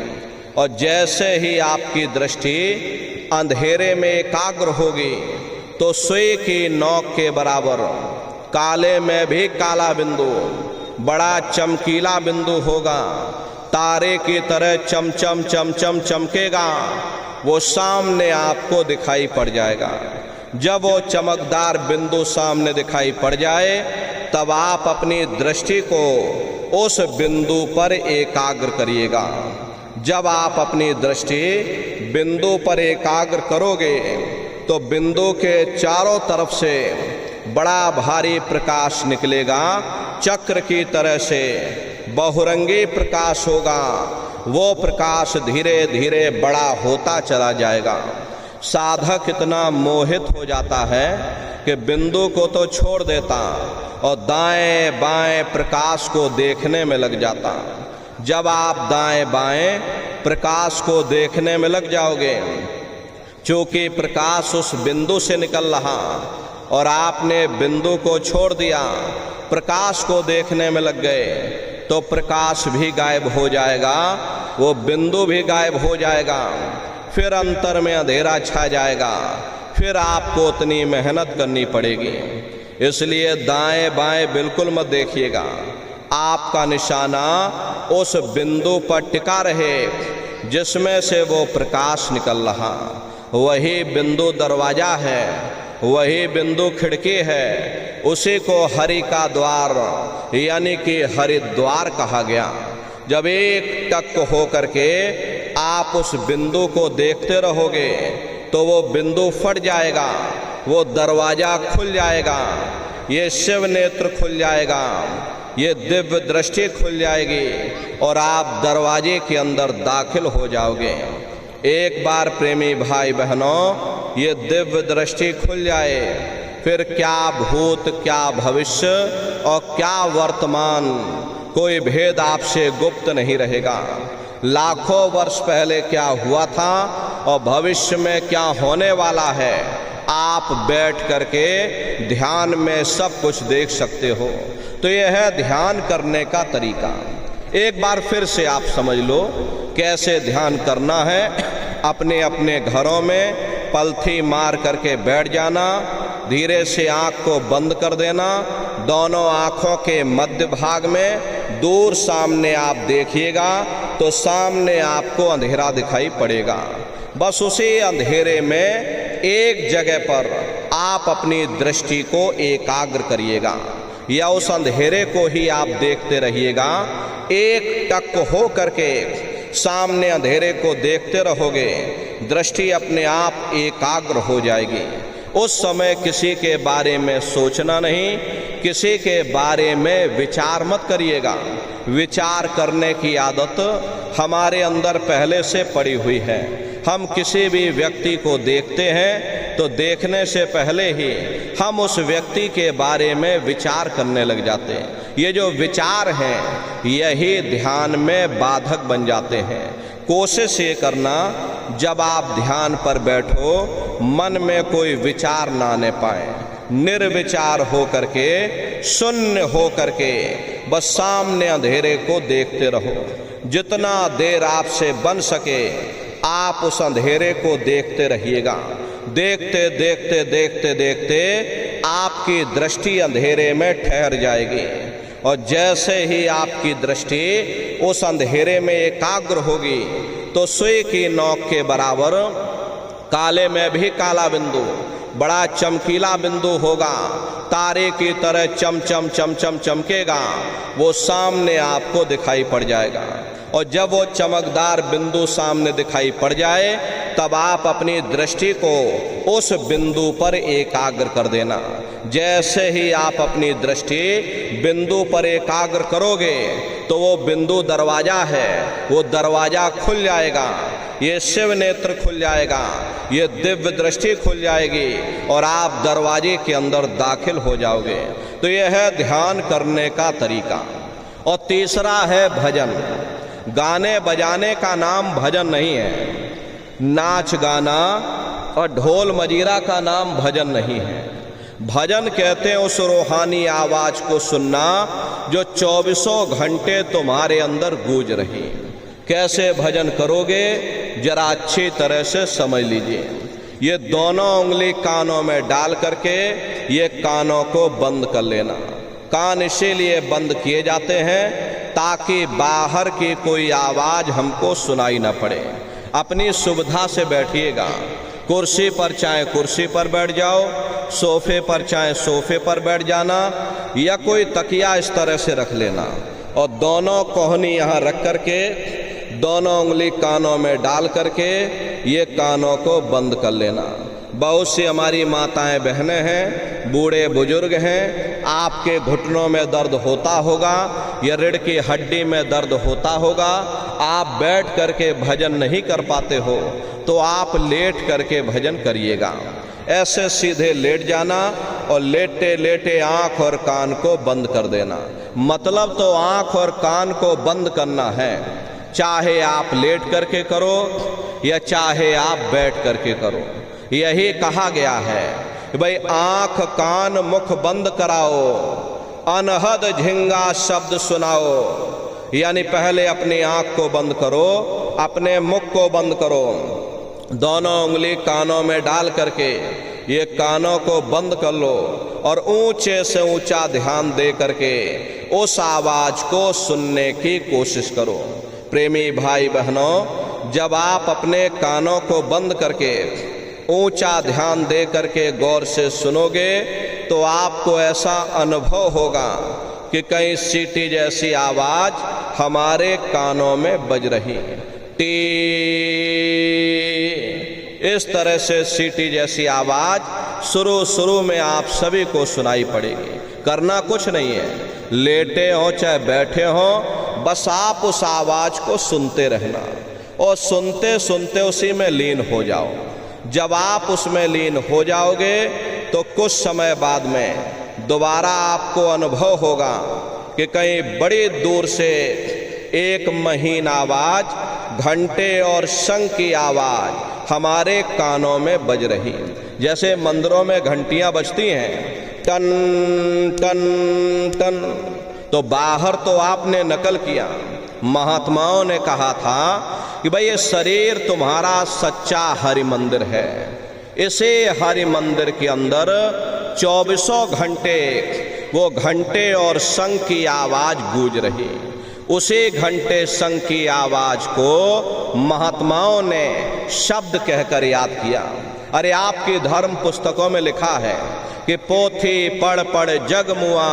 और जैसे ही आपकी दृष्टि अंधेरे में एकाग्र होगी तो सुई की नोक के बराबर काले में भी काला बिंदु, बड़ा चमकीला बिंदु होगा, तारे की तरह चमचम चमचम चमकेगा, वो सामने आपको दिखाई पड़ जाएगा। जब वो चमकदार बिंदु सामने दिखाई पड़ जाए तब आप अपनी दृष्टि को उस बिंदु पर एकाग्र करिएगा। जब आप अपनी दृष्टि बिंदु पर एकाग्र करोगे तो बिंदु के चारों तरफ से बड़ा भारी प्रकाश निकलेगा, चक्र की तरह से बहुरंगी प्रकाश होगा। वो प्रकाश धीरे धीरे बड़ा होता चला जाएगा। साधक इतना मोहित हो जाता है कि बिंदु को तो छोड़ देता और दाएं बाएं प्रकाश को देखने में लग जाता। जब आप दाएं बाएं प्रकाश को देखने में लग जाओगे, चूंकि प्रकाश उस बिंदु से निकल रहा और आपने बिंदु को छोड़ दिया, प्रकाश को देखने में लग गए, तो प्रकाश भी गायब हो जाएगा, वो बिंदु भी गायब हो जाएगा, फिर अंतर में अंधेरा छा जाएगा, फिर आपको उतनी मेहनत करनी पड़ेगी। इसलिए दाएं बाएं बिल्कुल मत देखिएगा। आपका निशाना उस बिंदु पर टिका रहे जिसमें से वो प्रकाश निकल रहा। वही बिंदु दरवाजा है, वही बिंदु खिड़की है, उसी को हरि का द्वार यानी कि हरिद्वार कहा गया। जब एक टक हो करके आप उस बिंदु को देखते रहोगे तो वो बिंदु फट जाएगा, वो दरवाजा खुल जाएगा, ये शिव नेत्र खुल जाएगा, ये दिव्य दृष्टि खुल जाएगी और आप दरवाजे के अंदर दाखिल हो जाओगे। एक बार प्रेमी भाई बहनों ये दिव्य दृष्टि खुल जाए, फिर क्या भूत क्या भविष्य और क्या वर्तमान कोई भेद आपसे गुप्त नहीं रहेगा। लाखों वर्ष पहले क्या हुआ था और भविष्य में क्या होने वाला है, आप बैठ करके ध्यान में सब कुछ देख सकते हो। तो यह है ध्यान करने का तरीका। एक बार फिर से आप समझ लो कैसे ध्यान करना है। अपने अपने घरों में पलथी मार करके बैठ जाना, धीरे से आँख को बंद कर देना, दोनों आँखों के मध्य भाग में दूर सामने आप देखिएगा तो सामने आपको अंधेरा दिखाई पड़ेगा। बस उसी अंधेरे में एक जगह पर आप अपनी दृष्टि को एकाग्र करिएगा या उस अंधेरे को ही आप देखते रहिएगा। एक टक हो करके सामने अंधेरे को देखते रहोगे, दृष्टि अपने आप एकाग्र हो जाएगी। उस समय किसी के बारे में सोचना नहीं, किसी के बारे में विचार मत करिएगा। विचार करने की आदत हमारे अंदर पहले से पड़ी हुई है। हम किसी भी व्यक्ति को देखते हैं तो देखने से पहले ही हम उस व्यक्ति के बारे में विचार करने लग जाते हैं। ये जो विचार हैं यही ध्यान में बाधक बन जाते हैं। कोशिश ये करना जब आप ध्यान पर बैठो मन में कोई विचार ना आने पाए, निर्विचार हो करके शून्य हो करके बस सामने अंधेरे को देखते रहो। जितना देर आपसे बन सके आप उस अंधेरे को देखते रहिएगा। देखते देखते देखते देखते आपकी दृष्टि अंधेरे में ठहर जाएगी और जैसे ही आपकी दृष्टि उस अंधेरे में एकाग्र होगी तो सुई की नोक के बराबर काले में भी काला बिंदु, बड़ा चमकीला बिंदु होगा, तारे की तरह चमचम चमचम चमकेगा, वो सामने आपको दिखाई पड़ जाएगा। और जब वो चमकदार बिंदु सामने दिखाई पड़ जाए तब आप अपनी दृष्टि को उस बिंदु पर एकाग्र कर देना। जैसे ही आप अपनी दृष्टि बिंदु पर एकाग्र करोगे तो वो बिंदु दरवाजा है, वो दरवाजा खुल जाएगा ये शिव नेत्र खुल जाएगा, ये दिव्य दृष्टि खुल जाएगी और आप दरवाजे के अंदर दाखिल हो जाओगे। तो यह है ध्यान करने का तरीका। और तीसरा है भजन। गाने बजाने का नाम भजन नहीं है, नाच गाना और ढोल मजीरा का नाम भजन नहीं है। भजन कहते हैं उस रूहानी आवाज को सुनना जो 24 घंटे तुम्हारे अंदर गूंज रही। कैसे भजन करोगे जरा अच्छी तरह से समझ लीजिए। ये दोनों उंगली कानों में डाल करके ये कानों को बंद कर लेना। कान इसीलिए बंद किए जाते हैं ताकि बाहर की कोई आवाज हमको सुनाई ना पड़े। अपनी सुविधा से बैठिएगा। कुर्सी पर चाहे कुर्सी पर बैठ जाओ, सोफे पर चाहे सोफे पर बैठ जाना, या कोई तकिया इस तरह से रख लेना और दोनों कोहनी यहाँ रख करके दोनों उंगली कानों में डाल करके ये कानों को बंद कर लेना। बहुत सी हमारी माताएं बहनें हैं, बूढ़े बुजुर्ग हैं, आपके घुटनों में दर्द होता होगा या रीढ़ की हड्डी में दर्द होता होगा, आप बैठ करके भजन नहीं कर पाते हो तो आप लेट करके भजन करिएगा। ऐसे सीधे लेट जाना और लेटे लेटे आँख और कान को बंद कर देना। मतलब तो आँख और कान को बंद करना है, चाहे आप लेट करके करो या चाहे आप बैठ करके करो। यही कहा गया है कि भाई आँख कान मुख बंद कराओ, अनहद झिंगा शब्द सुनाओ। यानी पहले अपनी आँख को बंद करो, अपने मुख को बंद करो, दोनों उंगली कानों में डाल करके ये कानों को बंद कर लो और ऊंचे से ऊंचा ध्यान दे करके उस आवाज को सुनने की कोशिश करो। प्रेमी भाई बहनों, जब आप अपने कानों को बंद करके ऊंचा ध्यान दे करके गौर से सुनोगे तो आपको ऐसा अनुभव होगा कि कहीं सीटी जैसी आवाज हमारे कानों में बज रही है। टी, इस तरह से सीटी जैसी आवाज शुरू में आप सभी को सुनाई पड़ेगी। करना कुछ नहीं है, लेटे हो चाहे बैठे हो, बस आप उस आवाज को सुनते रहना और सुनते सुनते उसी में लीन हो जाओ। जब आप उसमें लीन हो जाओगे तो कुछ समय बाद में दोबारा आपको अनुभव होगा कि कहीं बड़ी दूर से एक महीन आवाज, घंटे और शंख की आवाज हमारे कानों में बज रही। जैसे मंदिरों में घंटियां बजती हैं, टन टन टन, तो बाहर तो आपने नकल किया। महात्माओं ने कहा था कि भाई ये शरीर तुम्हारा सच्चा हरि मंदिर है, इसे हरि मंदिर के अंदर 24 घंटे वो घंटे और शंख की आवाज गूंज रही। उसी घंटे शंख की आवाज को महात्माओं ने शब्द कहकर याद किया। अरे आपकी धर्म पुस्तकों में लिखा है कि पोथी पढ़ पढ़ जग मुआ,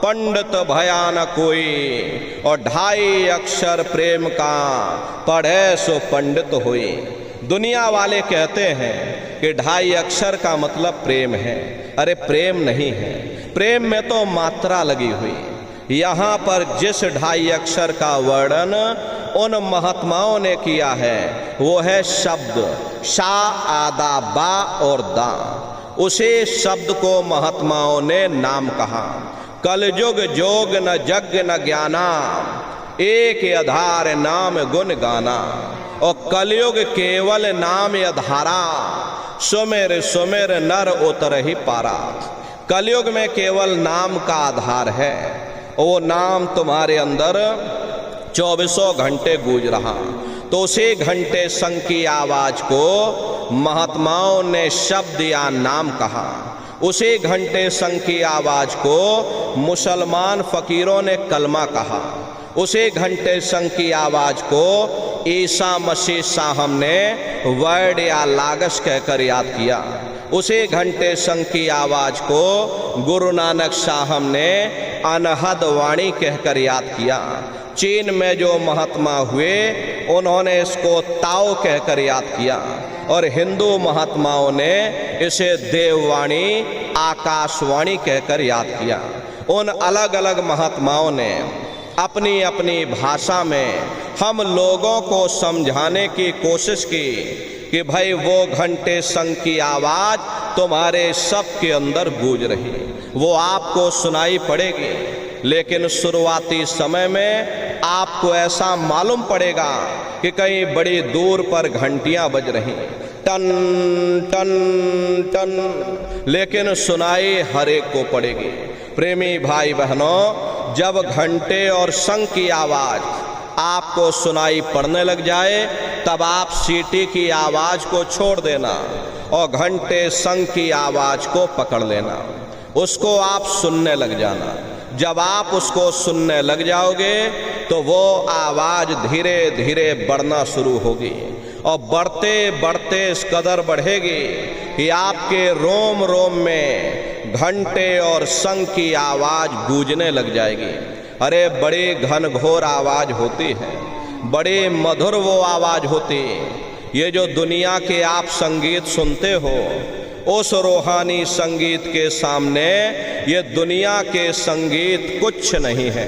पंडित भया न कोई, और 2.5 अक्षर प्रेम का, पढ़े सो पंडित हुई। दुनिया वाले कहते हैं कि 2.5 अक्षर का मतलब प्रेम है। अरे प्रेम नहीं है, प्रेम में तो मात्रा लगी हुई। यहाँ पर जिस 2.5 अक्षर का वर्णन उन महात्माओं ने किया है वो है शब्द शा, आदा, बा और दा। उसी शब्द को महात्माओं ने नाम कहा। कलयुग जोग न जग न ज्ञाना, एक आधार नाम गुण गाना। और कलयुग केवल नाम आधारा, सुमेर सुमेर नर उतर ही पारा। कलयुग में केवल नाम का आधार है, वो नाम तुम्हारे अंदर 24 घंटे गूंज रहा। तो उसी घंटे शंख की आवाज को महात्माओं ने शब्द या नाम कहा। उसी घंटे शंख की आवाज को मुसलमान फकीरों ने कलमा कहा। उसी घंटे शंख की आवाज को ईसा मसीह साहब ने वर्ड या लागश कहकर याद किया। उसी घंटे शंख की आवाज को गुरु नानक साहब ने अनहद वाणी कहकर याद किया। चीन में जो महात्मा हुए उन्होंने इसको ताओ कहकर याद किया और हिंदू महात्माओं ने इसे देववाणी, आकाशवाणी कहकर याद किया। उन अलग अलग महात्माओं ने अपनी अपनी भाषा में हम लोगों को समझाने की कोशिश की कि भाई वो घंटे शंख की आवाज़ तुम्हारे सबके अंदर गूंज रही, वो आपको सुनाई पड़ेगी। लेकिन शुरुआती समय में आपको ऐसा मालूम पड़ेगा कि कहीं बड़ी दूर पर घंटियां बज रही, टन टन टन, लेकिन सुनाई हर एक को पड़ेगी। प्रेमी भाई बहनों, जब घंटे और शंख की आवाज़ आपको सुनाई पड़ने लग जाए तब आप सीटी की आवाज़ को छोड़ देना और घंटे शंख की आवाज़ को पकड़ लेना, उसको आप सुनने लग जाना। जब आप उसको सुनने लग जाओगे तो वो आवाज़ धीरे धीरे बढ़ना शुरू होगी और बढ़ते बढ़ते इस कदर बढ़ेगी कि आपके रोम रोम में घंटे और शंख की आवाज़ गूंजने लग जाएगी। अरे बड़ी घनघोर आवाज़ होती है, बड़ी मधुर वो आवाज़ होती है। ये जो दुनिया के आप संगीत सुनते हो, उस रूहानी संगीत के सामने ये दुनिया के संगीत कुछ नहीं है।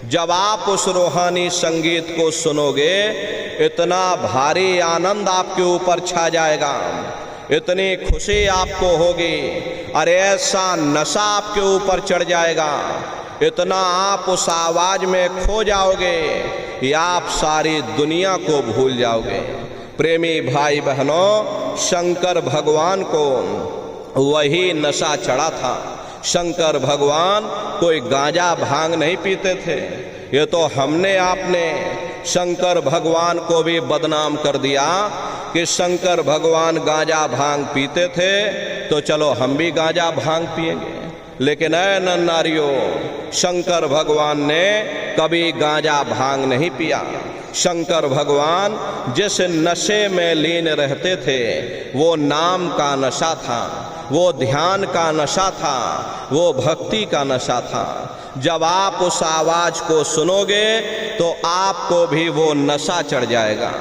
जब आप उस रूहानी संगीत को सुनोगे, इतना भारी आनंद आपके ऊपर छा जाएगा, इतनी खुशी आपको होगी, अरे ऐसा नशा आपके ऊपर चढ़ जाएगा, इतना आप उस आवाज़ में खो जाओगे कि आप सारी दुनिया को भूल जाओगे। प्रेमी भाई बहनों, शंकर भगवान को वही नशा चढ़ा था। शंकर भगवान कोई गांजा भांग नहीं पीते थे। ये तो हमने आपने शंकर भगवान को भी बदनाम कर दिया कि शंकर भगवान गांजा भांग पीते थे तो चलो हम भी गांजा भांग पिएंगे। लेकिन ऐ नर नारियों, शंकर भगवान ने कभी गांजा भांग नहीं पिया। शंकर भगवान जिस नशे में लीन रहते थे वो नाम का नशा था, वो ध्यान का नशा था, वो भक्ति का नशा था। जब आप उस आवाज़ को सुनोगे तो आपको भी वो नशा चढ़ जाएगा,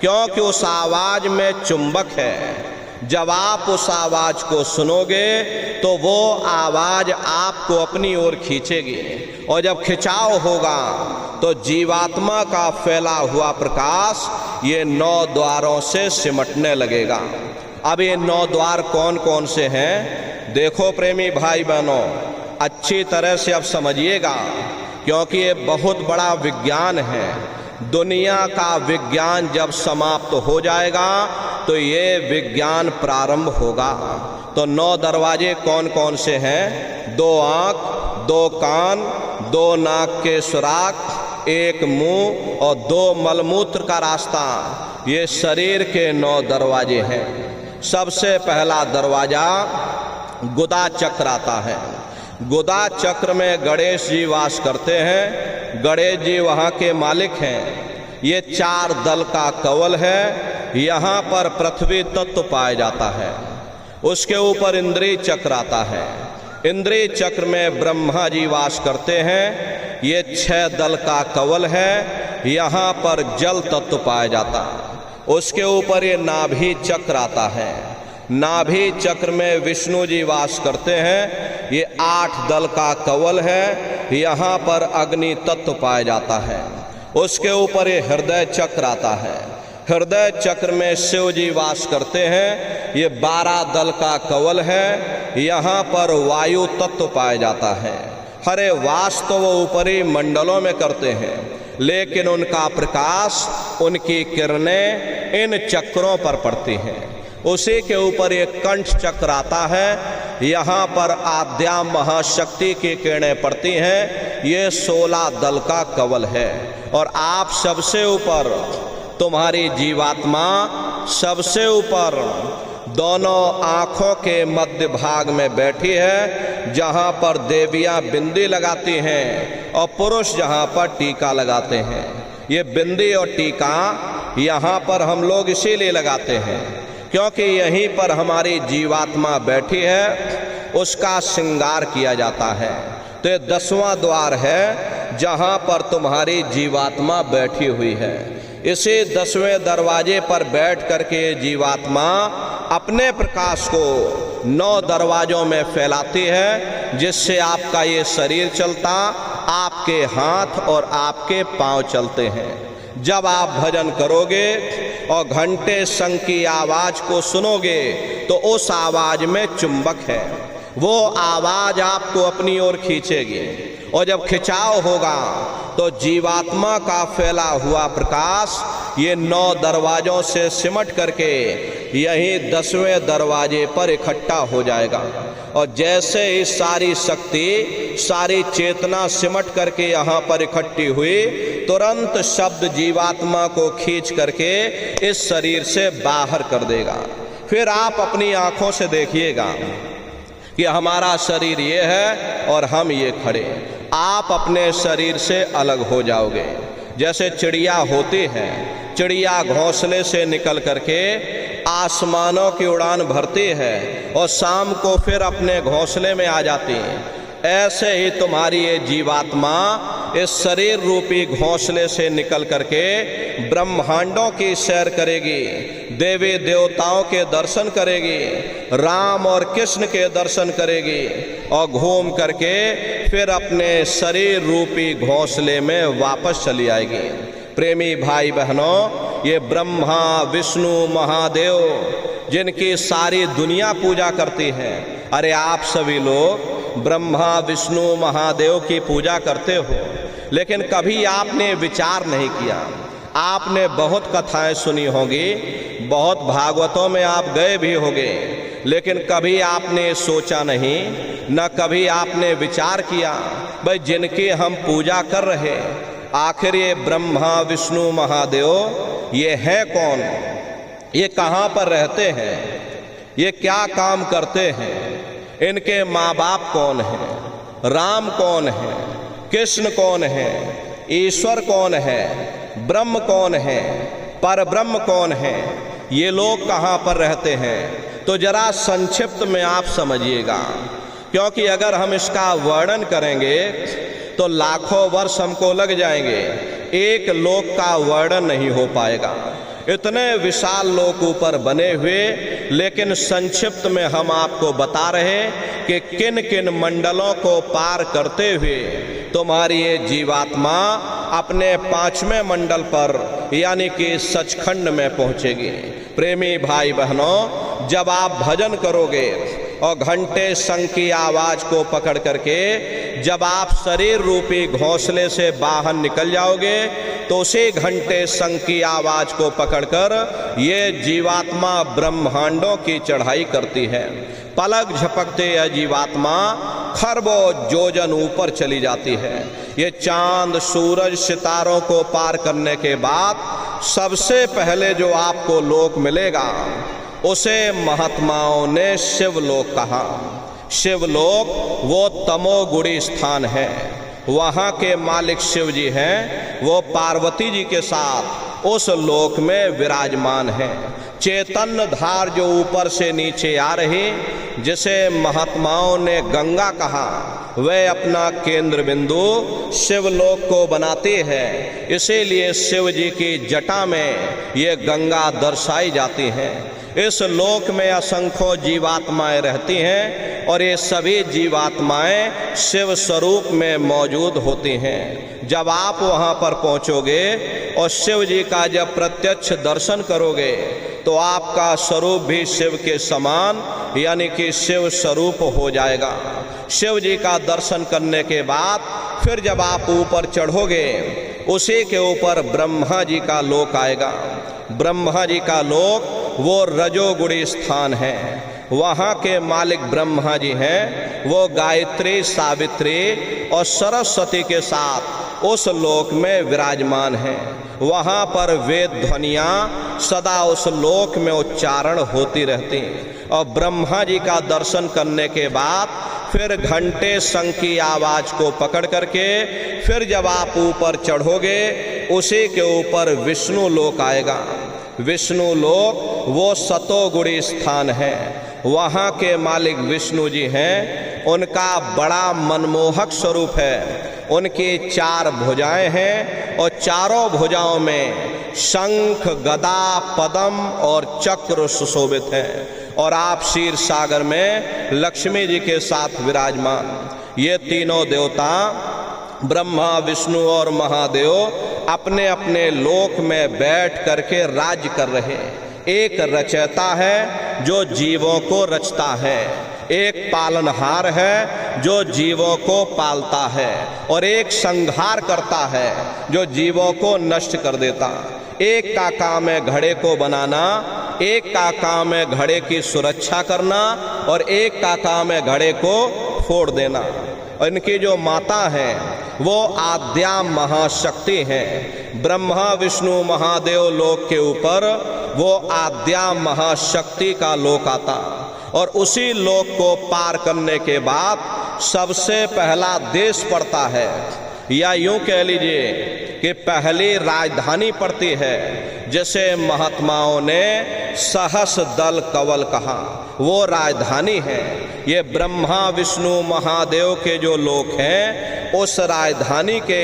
क्योंकि उस आवाज़ में चुंबक है। जब आप उस आवाज़ को सुनोगे तो वो आवाज़ आपको अपनी ओर खींचेगी और जब खिंचाव होगा तो जीवात्मा का फैला हुआ प्रकाश ये 9 द्वारों से सिमटने लगेगा। अब ये 9 द्वार कौन कौन से हैं? देखो प्रेमी भाई बहनों, अच्छी तरह से अब समझिएगा, क्योंकि ये बहुत बड़ा विज्ञान है। दुनिया का विज्ञान जब समाप्त हो जाएगा तो ये विज्ञान प्रारंभ होगा। तो 9 दरवाजे कौन कौन से हैं? 2 आँख, 2 कान, 2 नाक के सुराख, 1 मुंह और 2 मलमूत्र का रास्ता, ये शरीर के 9 दरवाजे हैं। सबसे पहला दरवाजा गुदा चक्र आता है। गुदा चक्र में गणेश जी वास करते हैं। गणेश जी वहाँ के मालिक हैं। ये 4 दल का कवल है। यहाँ पर पृथ्वी तत्व पाया जाता है। उसके ऊपर इंद्रिय चक्र आता है। इंद्रिय चक्र में ब्रह्मा जी वास करते हैं। ये 6 दल का कवल है। यहाँ पर जल तत्व पाया जाता है। उसके ऊपर ये नाभि चक्र आता है। नाभि चक्र में विष्णु जी वास करते हैं। ये 8 दल का कवल है। यहाँ पर अग्नि तत्व पाया जाता है। उसके ऊपर ये हृदय चक्र आता है। हृदय चक्र में शिव जी वास करते हैं। ये 12 दल का कवल है। यहाँ पर वायु तत्व पाया जाता है। हरे वास तो वो ऊपरी मंडलों में करते हैं, लेकिन उनका प्रकाश, उनकी किरणें इन चक्रों पर पड़ती हैं। उसी के ऊपर एक कंठ चक्र आता है। यहाँ पर आद्या महाशक्ति की किरणें पड़ती हैं। ये 16 दल का कवल है। और आप सबसे ऊपर, तुम्हारी जीवात्मा सबसे ऊपर दोनों आँखों के मध्य भाग में बैठी है, जहाँ पर देवियाँ बिंदी लगाती हैं और पुरुष जहाँ पर टीका लगाते हैं। ये बिंदी और टीका यहाँ पर हम लोग इसीलिए लगाते हैं क्योंकि यहीं पर हमारी जीवात्मा बैठी है, उसका श्रृंगार किया जाता है। तो ये 10वां द्वार है जहाँ पर तुम्हारी जीवात्मा बैठी हुई है। इसी 10वें दरवाजे पर बैठ करके जीवात्मा अपने प्रकाश को 9 दरवाजों में फैलाती है, जिससे आपका ये शरीर चलता, आपके हाथ और आपके पांव चलते हैं। जब आप भजन करोगे और घंटे शंख की आवाज को सुनोगे तो उस आवाज में चुंबक है, वो आवाज आपको अपनी ओर खींचेगी। और जब खिंचाव होगा तो जीवात्मा का फैला हुआ प्रकाश ये 9 दरवाजों से सिमट करके यही 10वें दरवाजे पर इकट्ठा हो जाएगा। और जैसे ही सारी शक्ति, सारी चेतना सिमट करके यहाँ पर इकट्ठी हुई, तुरंत शब्द जीवात्मा को खींच करके इस शरीर से बाहर कर देगा। फिर आप अपनी आंखों से देखिएगा कि हमारा शरीर ये है और हम ये खड़े। आप अपने शरीर से अलग हो जाओगे। जैसे चिड़िया होती है, चिड़िया घोंसले से निकल करके आसमानों की उड़ान भरती है और शाम को फिर अपने घोंसले में आ जाती है। ऐसे ही तुम्हारी ये जीवात्मा इस शरीर रूपी घोंसले से निकल करके ब्रह्मांडों की सैर करेगी, देवी देवताओं के दर्शन करेगी, राम और कृष्ण के दर्शन करेगी और घूम करके फिर अपने शरीर रूपी घोंसले में वापस चली आएगी। प्रेमी भाई बहनों, ये ब्रह्मा विष्णु महादेव जिनकी सारी दुनिया पूजा करती है, अरे आप सभी लोग ब्रह्मा विष्णु महादेव की पूजा करते हो, लेकिन कभी आपने विचार नहीं किया। आपने बहुत कथाएं सुनी होंगी, बहुत भागवतों में आप गए भी होंगे, लेकिन कभी आपने सोचा नहीं, न कभी आपने विचार किया भाई जिनकी हम पूजा कर रहे, आखिर ये ब्रह्मा विष्णु महादेव ये हैं कौन, ये कहाँ पर रहते हैं, ये क्या काम करते हैं, इनके माँ बाप कौन हैं, राम कौन है, कृष्ण कौन है, ईश्वर कौन है, ब्रह्म कौन है, परब्रह्म कौन है, ये लोग कहाँ पर रहते हैं। तो जरा संक्षिप्त में आप समझिएगा, क्योंकि अगर हम इसका वर्णन करेंगे तो लाखों वर्ष हमको लग जाएंगे, एक लोक का वर्णन नहीं हो पाएगा। इतने विशाल लोक ऊपर बने हुए, लेकिन संक्षिप्त में हम आपको बता रहे कि किन किन मंडलों को पार करते हुए तुम्हारी ये जीवात्मा अपने 5वें मंडल पर यानी कि सचखंड में पहुंचेगी। प्रेमी भाई बहनों, जब आप भजन करोगे और घंटे शंख की आवाज को पकड़ करके जब आप शरीर रूपी घोंसले से बाहर निकल जाओगे तो उसी घंटे शंख की आवाज को पकड़कर ये जीवात्मा ब्रह्मांडों की चढ़ाई करती है। पलक झपकते यह जीवात्मा खरबों योजन ऊपर चली जाती है। ये चांद सूरज सितारों को पार करने के बाद सबसे पहले जो आपको लोक मिलेगा उसे महात्माओं ने शिवलोक कहा। शिवलोक वो तमोगुणी स्थान है, वहाँ के मालिक शिव जी हैं, वो पार्वती जी के साथ उस लोक में विराजमान है। चैतन्य धार जो ऊपर से नीचे आ रही, जिसे महात्माओं ने गंगा कहा, वह अपना केंद्र बिंदु शिवलोक को बनाती है। इसीलिए शिव जी की जटा में ये गंगा दर्शाई जाती हैं। इस लोक में असंख्यों जीवात्माएं रहती हैं और ये सभी जीवात्माएं शिव स्वरूप में मौजूद होती हैं। जब आप वहां पर पहुंचोगे और शिव जी का जब प्रत्यक्ष दर्शन करोगे तो आपका स्वरूप भी शिव के समान यानी कि शिव स्वरूप हो जाएगा। शिव जी का दर्शन करने के बाद फिर जब आप ऊपर चढ़ोगे उसी के ऊपर ब्रह्मा जी का लोक आएगा। ब्रह्मा जी का लोक वो रजोगुणी स्थान है। वहाँ के मालिक ब्रह्मा जी हैं, वो गायत्री सावित्री और सरस्वती के साथ उस लोक में विराजमान हैं। वहाँ पर वेद ध्वनियाँ सदा उस लोक में उच्चारण होती रहती हैं। और ब्रह्मा जी का दर्शन करने के बाद फिर घंटे शंख की आवाज को पकड़ करके फिर जब आप ऊपर चढ़ोगे उसी के ऊपर विष्णु लोक आएगा। विष्णु लोक वो सतोगुणी स्थान है। वहाँ के मालिक विष्णु जी हैं, उनका बड़ा मनमोहक स्वरूप है। उनकी 4 भुजाएं हैं और चारों भुजाओं में शंख गदा पद्म और चक्र सुशोभित हैं। और आप क्षीर सागर में लक्ष्मी जी के साथ विराजमान। ये तीनों देवता ब्रह्मा विष्णु और महादेव अपने अपने लोक में बैठ करके राज्य कर रहे। एक रचयिता है जो जीवों को रचता है, एक पालनहार है जो जीवों को पालता है, और एक संहार करता है जो जीवों को नष्ट कर देता। एक का काम है घड़े को बनाना, एक का काम है घड़े की सुरक्षा करना, और एक का काम है घड़े को फोड़ देना। और इनकी जो माता है वो आद्या महाशक्ति हैं। ब्रह्मा विष्णु महादेव लोक के ऊपर वो आद्या महाशक्ति का लोक आता, और उसी लोक को पार करने के बाद सबसे पहला देश पड़ता है, या यूं कह लीजिए कि पहली राजधानी पड़ती है, जैसे महात्माओं ने सहस दल कवल कहा, वो राजधानी है। ये ब्रह्मा विष्णु महादेव के जो लोक हैं उस राजधानी के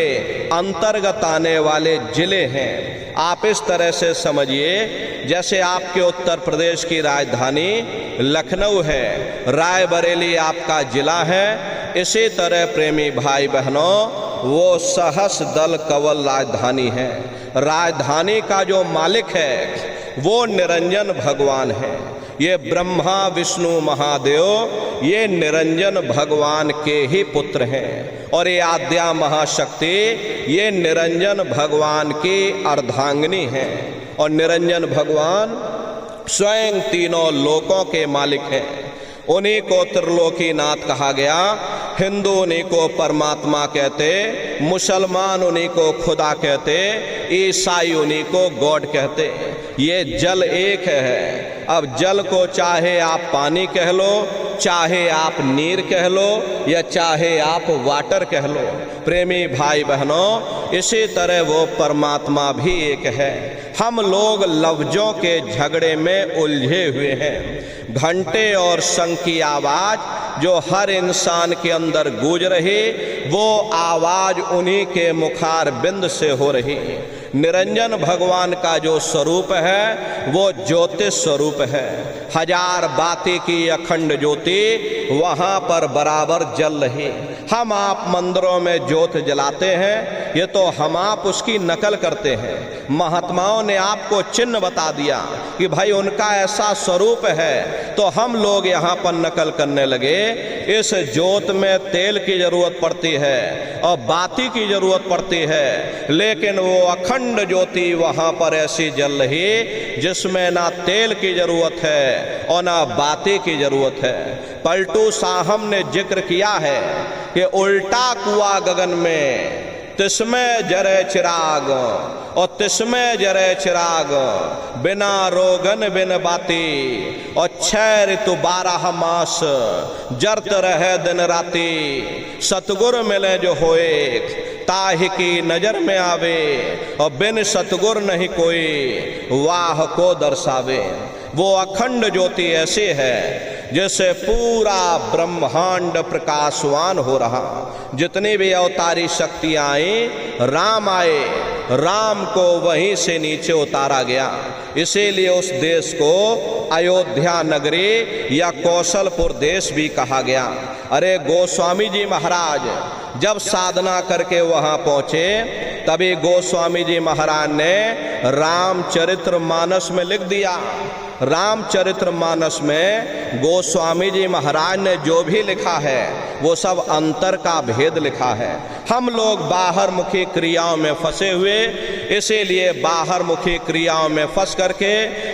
अंतर्गत आने वाले जिले हैं। आप इस तरह से समझिए जैसे आपके उत्तर प्रदेश की राजधानी लखनऊ है, रायबरेली आपका जिला है, इसी तरह प्रेमी भाई बहनों वो सहस दल कवल राजधानी है। राजधानी का जो मालिक है वो निरंजन भगवान है। ये ब्रह्मा विष्णु महादेव ये निरंजन भगवान के ही पुत्र हैं, और ये आद्या महाशक्ति ये निरंजन भगवान की अर्धांगिनी है। और निरंजन भगवान स्वयं तीनों लोकों के मालिक हैं। उन्हीं को त्रिलोकीनाथ कहा गया। हिंदू उन्हीं को परमात्मा कहते, मुसलमान उन्हीं को खुदा कहते, ईसाई उन्हीं को गॉड कहते। ये जल एक है। अब जल को चाहे आप पानी कह लो, चाहे आप नीर कह लो, या चाहे आप वाटर कह लो। प्रेमी भाई बहनों इसी तरह वो परमात्मा भी एक है। हम लोग लफ्जों के झगड़े में उलझे हुए हैं। घंटे और शंख की आवाज जो हर इंसान के अंदर गूंज रही, वो आवाज उन्हीं के मुखार बिंद से हो रही। निरंजन भगवान का जो स्वरूप है वो ज्योतिष स्वरूप है। हजार बाती की अखंड ज्योति वहाँ पर बराबर जल रही। हम आप मंदिरों में ज्योत जलाते हैं, ये तो हम आप उसकी नकल करते हैं। महात्माओं ने आपको चिन्ह बता दिया कि भाई उनका ऐसा स्वरूप है, तो हम लोग यहाँ पर नकल करने लगे। इस ज्योत में तेल की जरूरत पड़ती है और बाती की जरूरत पड़ती है, लेकिन वो अखंड ज्योति वहाँ पर ऐसी जल रही जिसमें ना तेल की जरूरत है और ना बाती की जरूरत है। पलटू साहब ने जिक्र किया है कि उल्टा कुआं गगन में तिसमें जरे चिराग, और तिसमें जरे चिराग, बिना रोगन बिन बाती, और 6 ऋतु 12 मास जरत रहे दिन राती। सतगुर मिले जो होए ताहि की नजर में आवे, और बिन सतगुर नहीं कोई वाह को दर्शावे। वो अखंड ज्योति ऐसी है जैसे पूरा ब्रह्मांड प्रकाशवान हो रहा। जितनी भी अवतारी शक्तियां आई, राम आए, राम को वहीं से नीचे उतारा गया। इसीलिए उस देश को अयोध्या नगरी या कौशलपुर देश भी कहा गया। अरे गोस्वामी जी महाराज जब साधना करके वहां पहुंचे, तभी गोस्वामी जी महाराज ने रामचरितमानस में लिख दिया। रामचरितमानस में गोस्वामी जी महाराज ने जो भी लिखा है वो सब अंतर का भेद लिखा है। हम लोग बाहर मुखी क्रियाओं में फंसे हुए, इसीलिए बाहर मुखी क्रियाओं में फंस करके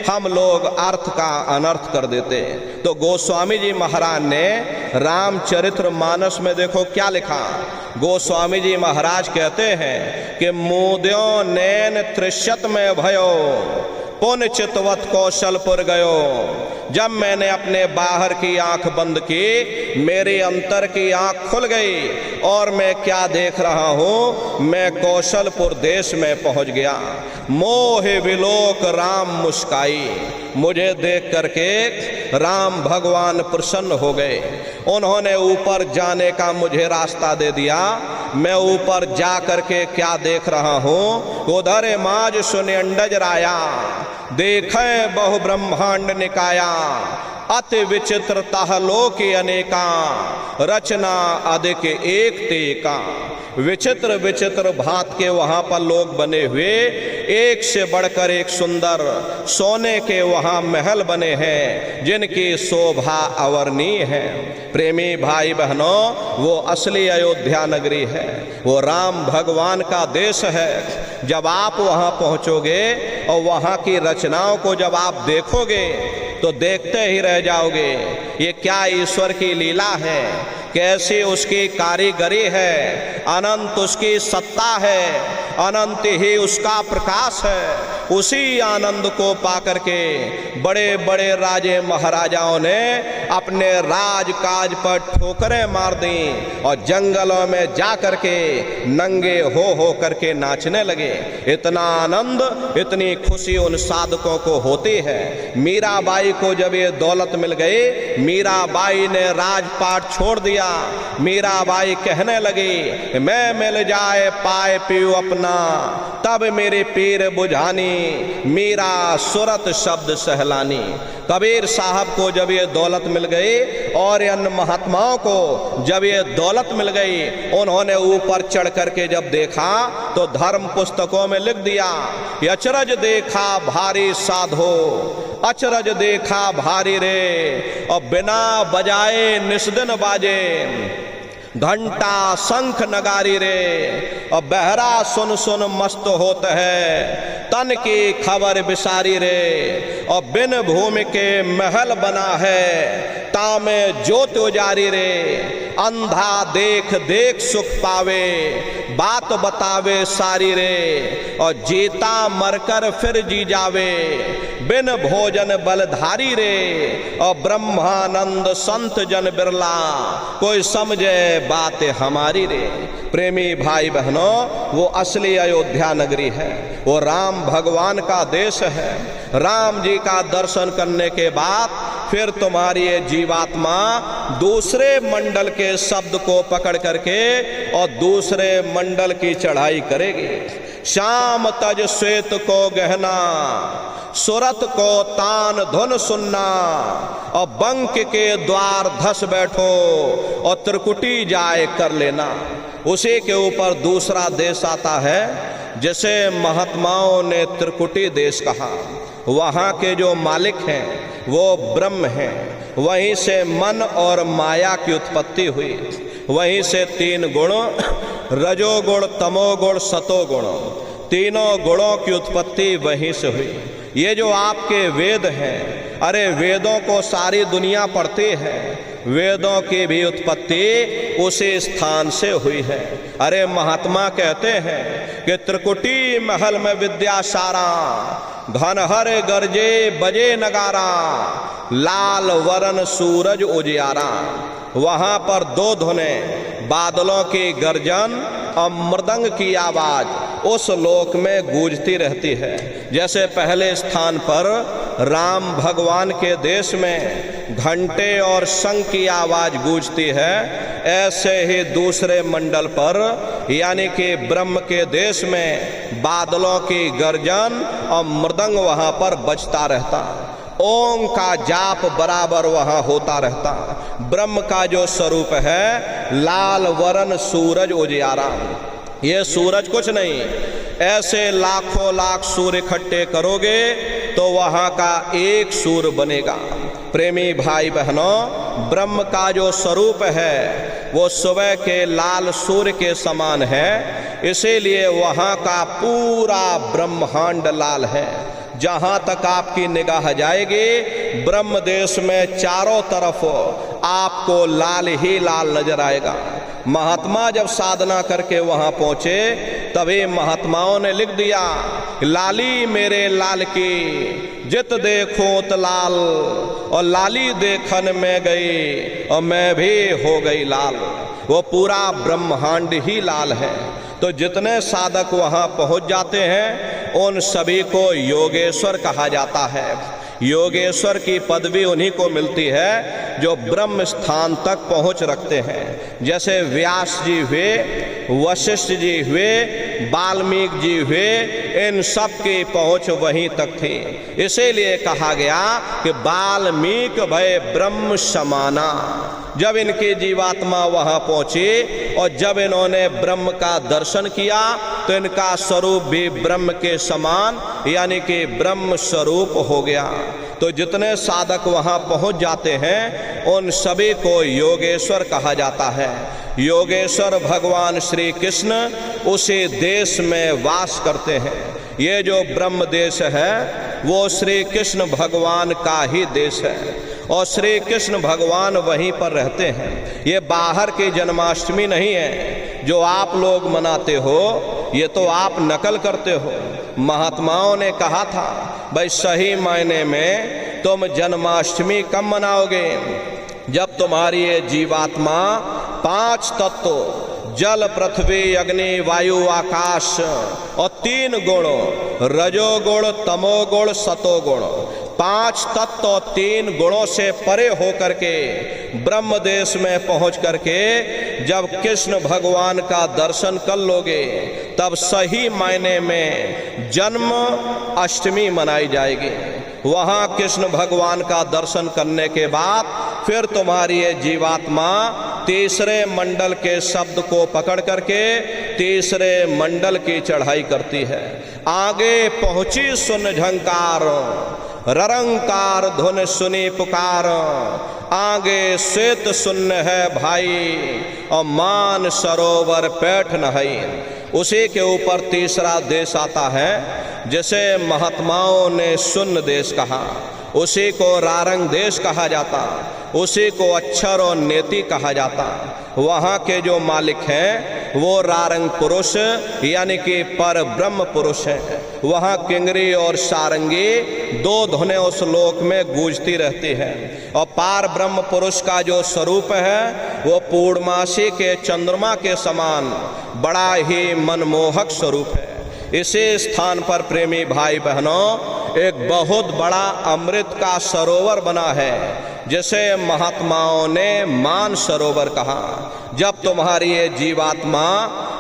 हम लोग अर्थ का अनर्थ कर देते। तो गोस्वामी जी महाराज ने रामचरितमानस में देखो क्या लिखा। गोस्वामी जी महाराज कहते हैं कि मोद्यो नैन त्रिशत में भयो, पुन चितवत कौशलपुर गयो। जब मैंने अपने बाहर की आंख बंद की, मेरी अंतर की आंख खुल गई और मैं क्या देख रहा हूं, मैं कौशलपुर देश में पहुंच गया। मोह विलोक राम मुस्काई, मुझे देख करके राम भगवान प्रसन्न हो गए। उन्होंने ऊपर जाने का मुझे रास्ता दे दिया। मैं ऊपर जा करके क्या देख रहा हूं, उधर माज सुने अंडज राया, देखे बहु ब्रह्मांड निकाया, अति विचित्रतः लोके अनेका, रचना अधिक एक तेका। विचित्र विचित्र भांत के वहां पर लोग बने हुए, एक से बढ़कर एक सुंदर सोने के वहां महल बने हैं, जिनकी शोभा अवर्णीय है। प्रेमी भाई बहनों, वो असली अयोध्या नगरी है, वो राम भगवान का देश है। जब आप वहां पहुंचोगे और वहां की रचनाओं को जब आप देखोगे तो देखते ही रह जाओगे। ये क्या ईश्वर की लीला है, कैसी उसकी कारीगरी है, अनंत उसकी सत्ता है, अनंत ही उसका प्रकाश है। उसी आनंद को पाकर के बड़े बड़े राजे महाराजाओं ने अपने राजकाज पर ठोकरें मार दी और जंगलों में जा करके नंगे हो करके नाचने लगे। इतना आनंद, इतनी खुशी उन साधकों को होती है। मीराबाई को जब ये दौलत मिल गई, मीराबाई ने राजपाट छोड़ दिया। मीराबाई कहने लगी, मैं मिल जाए पाए पीऊ अपना, तब मेरे पीर बुझानी, मीरा सूरत शब्द सहलानी। कबीर साहब को जब ये दौलत मिल गई और अन्य महात्माओं को जब ये दौलत मिल गई, उन्होंने ऊपर चढ़ करके जब देखा तो धर्म पुस्तकों में लिख दिया, अचरज देखा भारी साधो, अचरज देखा भारी रे, और बिना बजाए निस्दिन बाजे घंटा शंख नगारी रे, और बहरा सुन सुन मस्त होत है, तन की खबर बिसारी रे, और बिन भूमि के महल बना है, तामे ज्योत उजारी रे, अंधा देख देख सुख पावे, बात बतावे सारी रे, और जीता मरकर फिर जी जावे, बिन भोजन बलधारी रे, और ब्रह्मानंद संत जन बिरला, कोई समझे बात हमारी रे। प्रेमी भाई बहनों, वो असली अयोध्या नगरी है, वो राम भगवान का देश है। राम जी का दर्शन करने के बाद फिर तुम्हारी ये जीवात्मा दूसरे मंडल के शब्द को पकड़ करके और दूसरे मंडल की चढ़ाई करेगी। श्याम तज श्वेत को गहना, सुरत को तान धुन सुनना, और बंक के द्वार धस बैठो और त्रिकुटी जाए कर लेना। उसी के ऊपर दूसरा देश आता है जिसे महात्माओं ने त्रिकुटी देश कहा। वहाँ के जो मालिक हैं वो ब्रह्म हैं, वहीं से मन और माया की उत्पत्ति हुई, वहीं से तीन गुण रजोगुण तमोगुण सतोगुण, तीनों गुणों की उत्पत्ति वहीं से हुई। ये जो आपके वेद हैं, अरे वेदों को सारी दुनिया पढ़ती है, वेदों की भी उत्पत्ति उसी स्थान से हुई है। अरे महात्मा कहते हैं कि त्रिकुटी महल में विद्या सारा, घनहर गरजे बजे नगारा, लाल वरन सूरज उजियारा। वहाँ पर दो धुनें, बादलों की गर्जन और मृदंग की आवाज उस लोक में गूंजती रहती है। जैसे पहले स्थान पर राम भगवान के देश में घंटे और शंख की आवाज गूंजती है, ऐसे ही दूसरे मंडल पर यानी कि ब्रह्म के देश में बादलों की गर्जन और मृदंग वहाँ पर बजता रहता। ओम का जाप बराबर वहाँ होता रहता। ब्रह्म का जो स्वरूप है लाल वरण सूरज उजियारा। ये सूरज कुछ नहीं, ऐसे लाखों लाख सूर्य इकट्ठे करोगे तो वहाँ का एक सूर्य बनेगा। प्रेमी भाई बहनों, ब्रह्म का जो स्वरूप है वो सुबह के लाल सूर्य के समान है, इसीलिए वहाँ का पूरा ब्रह्मांड लाल है। जहाँ तक आपकी निगाह जाएगी ब्रह्म देश में चारों तरफ आपको लाल ही लाल नजर आएगा। महात्मा जब साधना करके वहाँ पहुँचे तभी महात्माओं ने लिख दिया, लाली मेरे लाल की जित देखो त लाल, और लाली देखन में गई और मैं भी हो गई लाल। वो पूरा ब्रह्मांड ही लाल है। तो जितने साधक वहाँ पहुँच जाते हैं उन सभी को योगेश्वर कहा जाता है। योगेश्वर की पदवी उन्हीं को मिलती है जो ब्रह्म स्थान तक पहुँच रखते हैं। जैसे व्यास जी हुए, वशिष्ठ जी हुए, वाल्मीकि जी हुए, इन सब की पहुंच वहीं तक थी। इसीलिए कहा गया कि वाल्मीकि भय ब्रह्म समाना। जब इनकी जीवात्मा वहां पहुंची और जब इन्होंने ब्रह्म का दर्शन किया तो इनका स्वरूप भी ब्रह्म के समान यानी कि ब्रह्म स्वरूप हो गया। तो जितने साधक वहां पहुंच जाते हैं उन सभी को योगेश्वर कहा जाता है। योगेश्वर भगवान श्री कृष्ण उसी देश में वास करते हैं। ये जो ब्रह्म देश है वो श्री कृष्ण भगवान का ही देश है और श्री कृष्ण भगवान वहीं पर रहते हैं। ये बाहर की जन्माष्टमी नहीं है जो आप लोग मनाते हो, ये तो आप नकल करते हो। महात्माओं ने कहा था भाई सही मायने में तुम जन्माष्टमी कब मनाओगे? जब तुम्हारी ये जीवात्मा 5 तत्व जल पृथ्वी अग्नि वायु आकाश और 3 गुण रजोगुण तमोगुण सतोगुण 5 तत्व और 3 गुणों से परे होकर के ब्रह्म देश में पहुंच करके जब कृष्ण भगवान का दर्शन कर लोगे तब सही मायने में जन्म अष्टमी मनाई जाएगी। वहां कृष्ण भगवान का दर्शन करने के बाद फिर तुम्हारी ये जीवात्मा तीसरे मंडल के शब्द को पकड़ करके तीसरे मंडल की चढ़ाई करती है। आगे पहुंची सुन झंकार ररंकार धुन सुनी पुकार, आगे श्वेत शून्य है भाई और मान सरोवर पैठ नहाई। उसी के ऊपर तीसरा देश आता है जिसे महात्माओं ने शून्य देश कहा, उसी को रारंग देश कहा जाता, उसी को अक्षर और नेति कहा जाता। वहाँ के जो मालिक हैं वो रारंग पुरुष यानी कि पर ब्रह्म पुरुष हैं। वहाँ किंगरी और सारंगी 2 धुनें उस लोक में गूंजती रहती है और पार ब्रह्म पुरुष का जो स्वरूप है वो पूर्णमासी के चंद्रमा के समान बड़ा ही मनमोहक स्वरूप है। इसी स्थान पर प्रेमी भाई बहनों एक बहुत बड़ा अमृत का सरोवर बना है जिसे महात्माओं ने मान सरोवर कहा। जब तुम्हारी ये जीवात्मा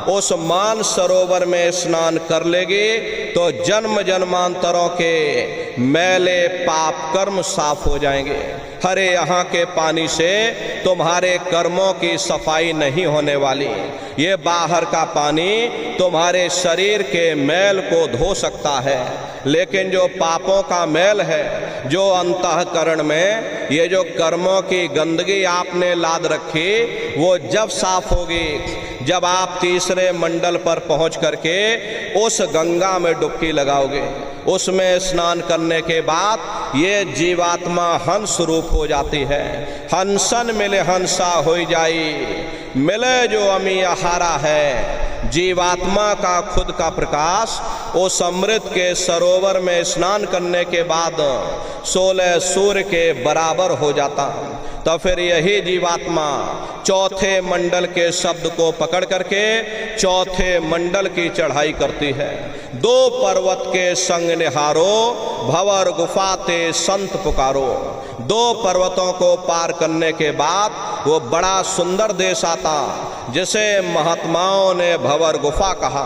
उस मान सरोवर में स्नान कर लेगी तो जन्म जन्मांतरों के मैले पाप कर्म साफ हो जाएंगे। हरे यहाँ के पानी से तुम्हारे कर्मों की सफाई नहीं होने वाली। ये बाहर का पानी तुम्हारे शरीर के मैल को धो सकता है, लेकिन जो पापों का मैल है, जो अंतःकरण में ये जो कर्मों की गंदगी आपने लाद रखी, वो जब साफ होगी जब आप तीसरे मंडल पर पहुंच करके उस गंगा में डुबकी लगाओगे। उसमें स्नान करने के बाद ये जीवात्मा हंस रूप हो जाती है। हंसन मिले हंसा हो जाई, मिले जो अमी आहारा है। जीवात्मा का खुद का प्रकाश उस अमृत के सरोवर में स्नान करने के बाद 16 सूर्य के बराबर हो जाता। तो फिर यही जीवात्मा चौथे मंडल के शब्द को पकड़ करके चौथे मंडल की चढ़ाई करती है। 2 पर्वत के संग निहारो, भंवर गुफाते संत पुकारो। 2 पर्वतों को पार करने के बाद वो बड़ा सुंदर देश आता जिसे महात्माओं ने भंवर गुफा कहा।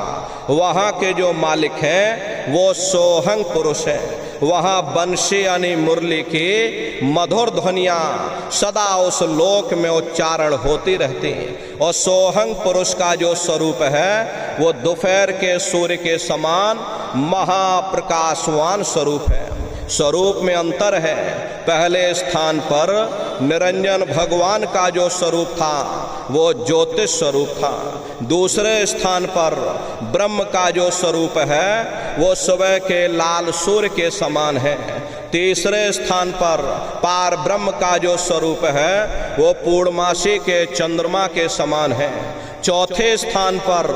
वहाँ के जो मालिक हैं वो सोहंग पुरुष हैं। वहाँ बंशी यानी मुरली की मधुर ध्वनियाँ सदा उस लोक में उच्चारण होती रहती हैं। और सोहंग पुरुष का जो स्वरूप है वो दोपहर के सूर्य के समान महाप्रकाशवान स्वरूप है। स्वरूप में अंतर है। पहले स्थान पर निरंजन भगवान का जो स्वरूप था वो ज्योतिष स्वरूप था। दूसरे स्थान पर ब्रह्म का जो स्वरूप है वो सुबह के लाल सूर्य के समान है। तीसरे स्थान पर पार ब्रह्म का जो स्वरूप है वो पूर्णमासी के चंद्रमा के समान है। चौथे स्थान पर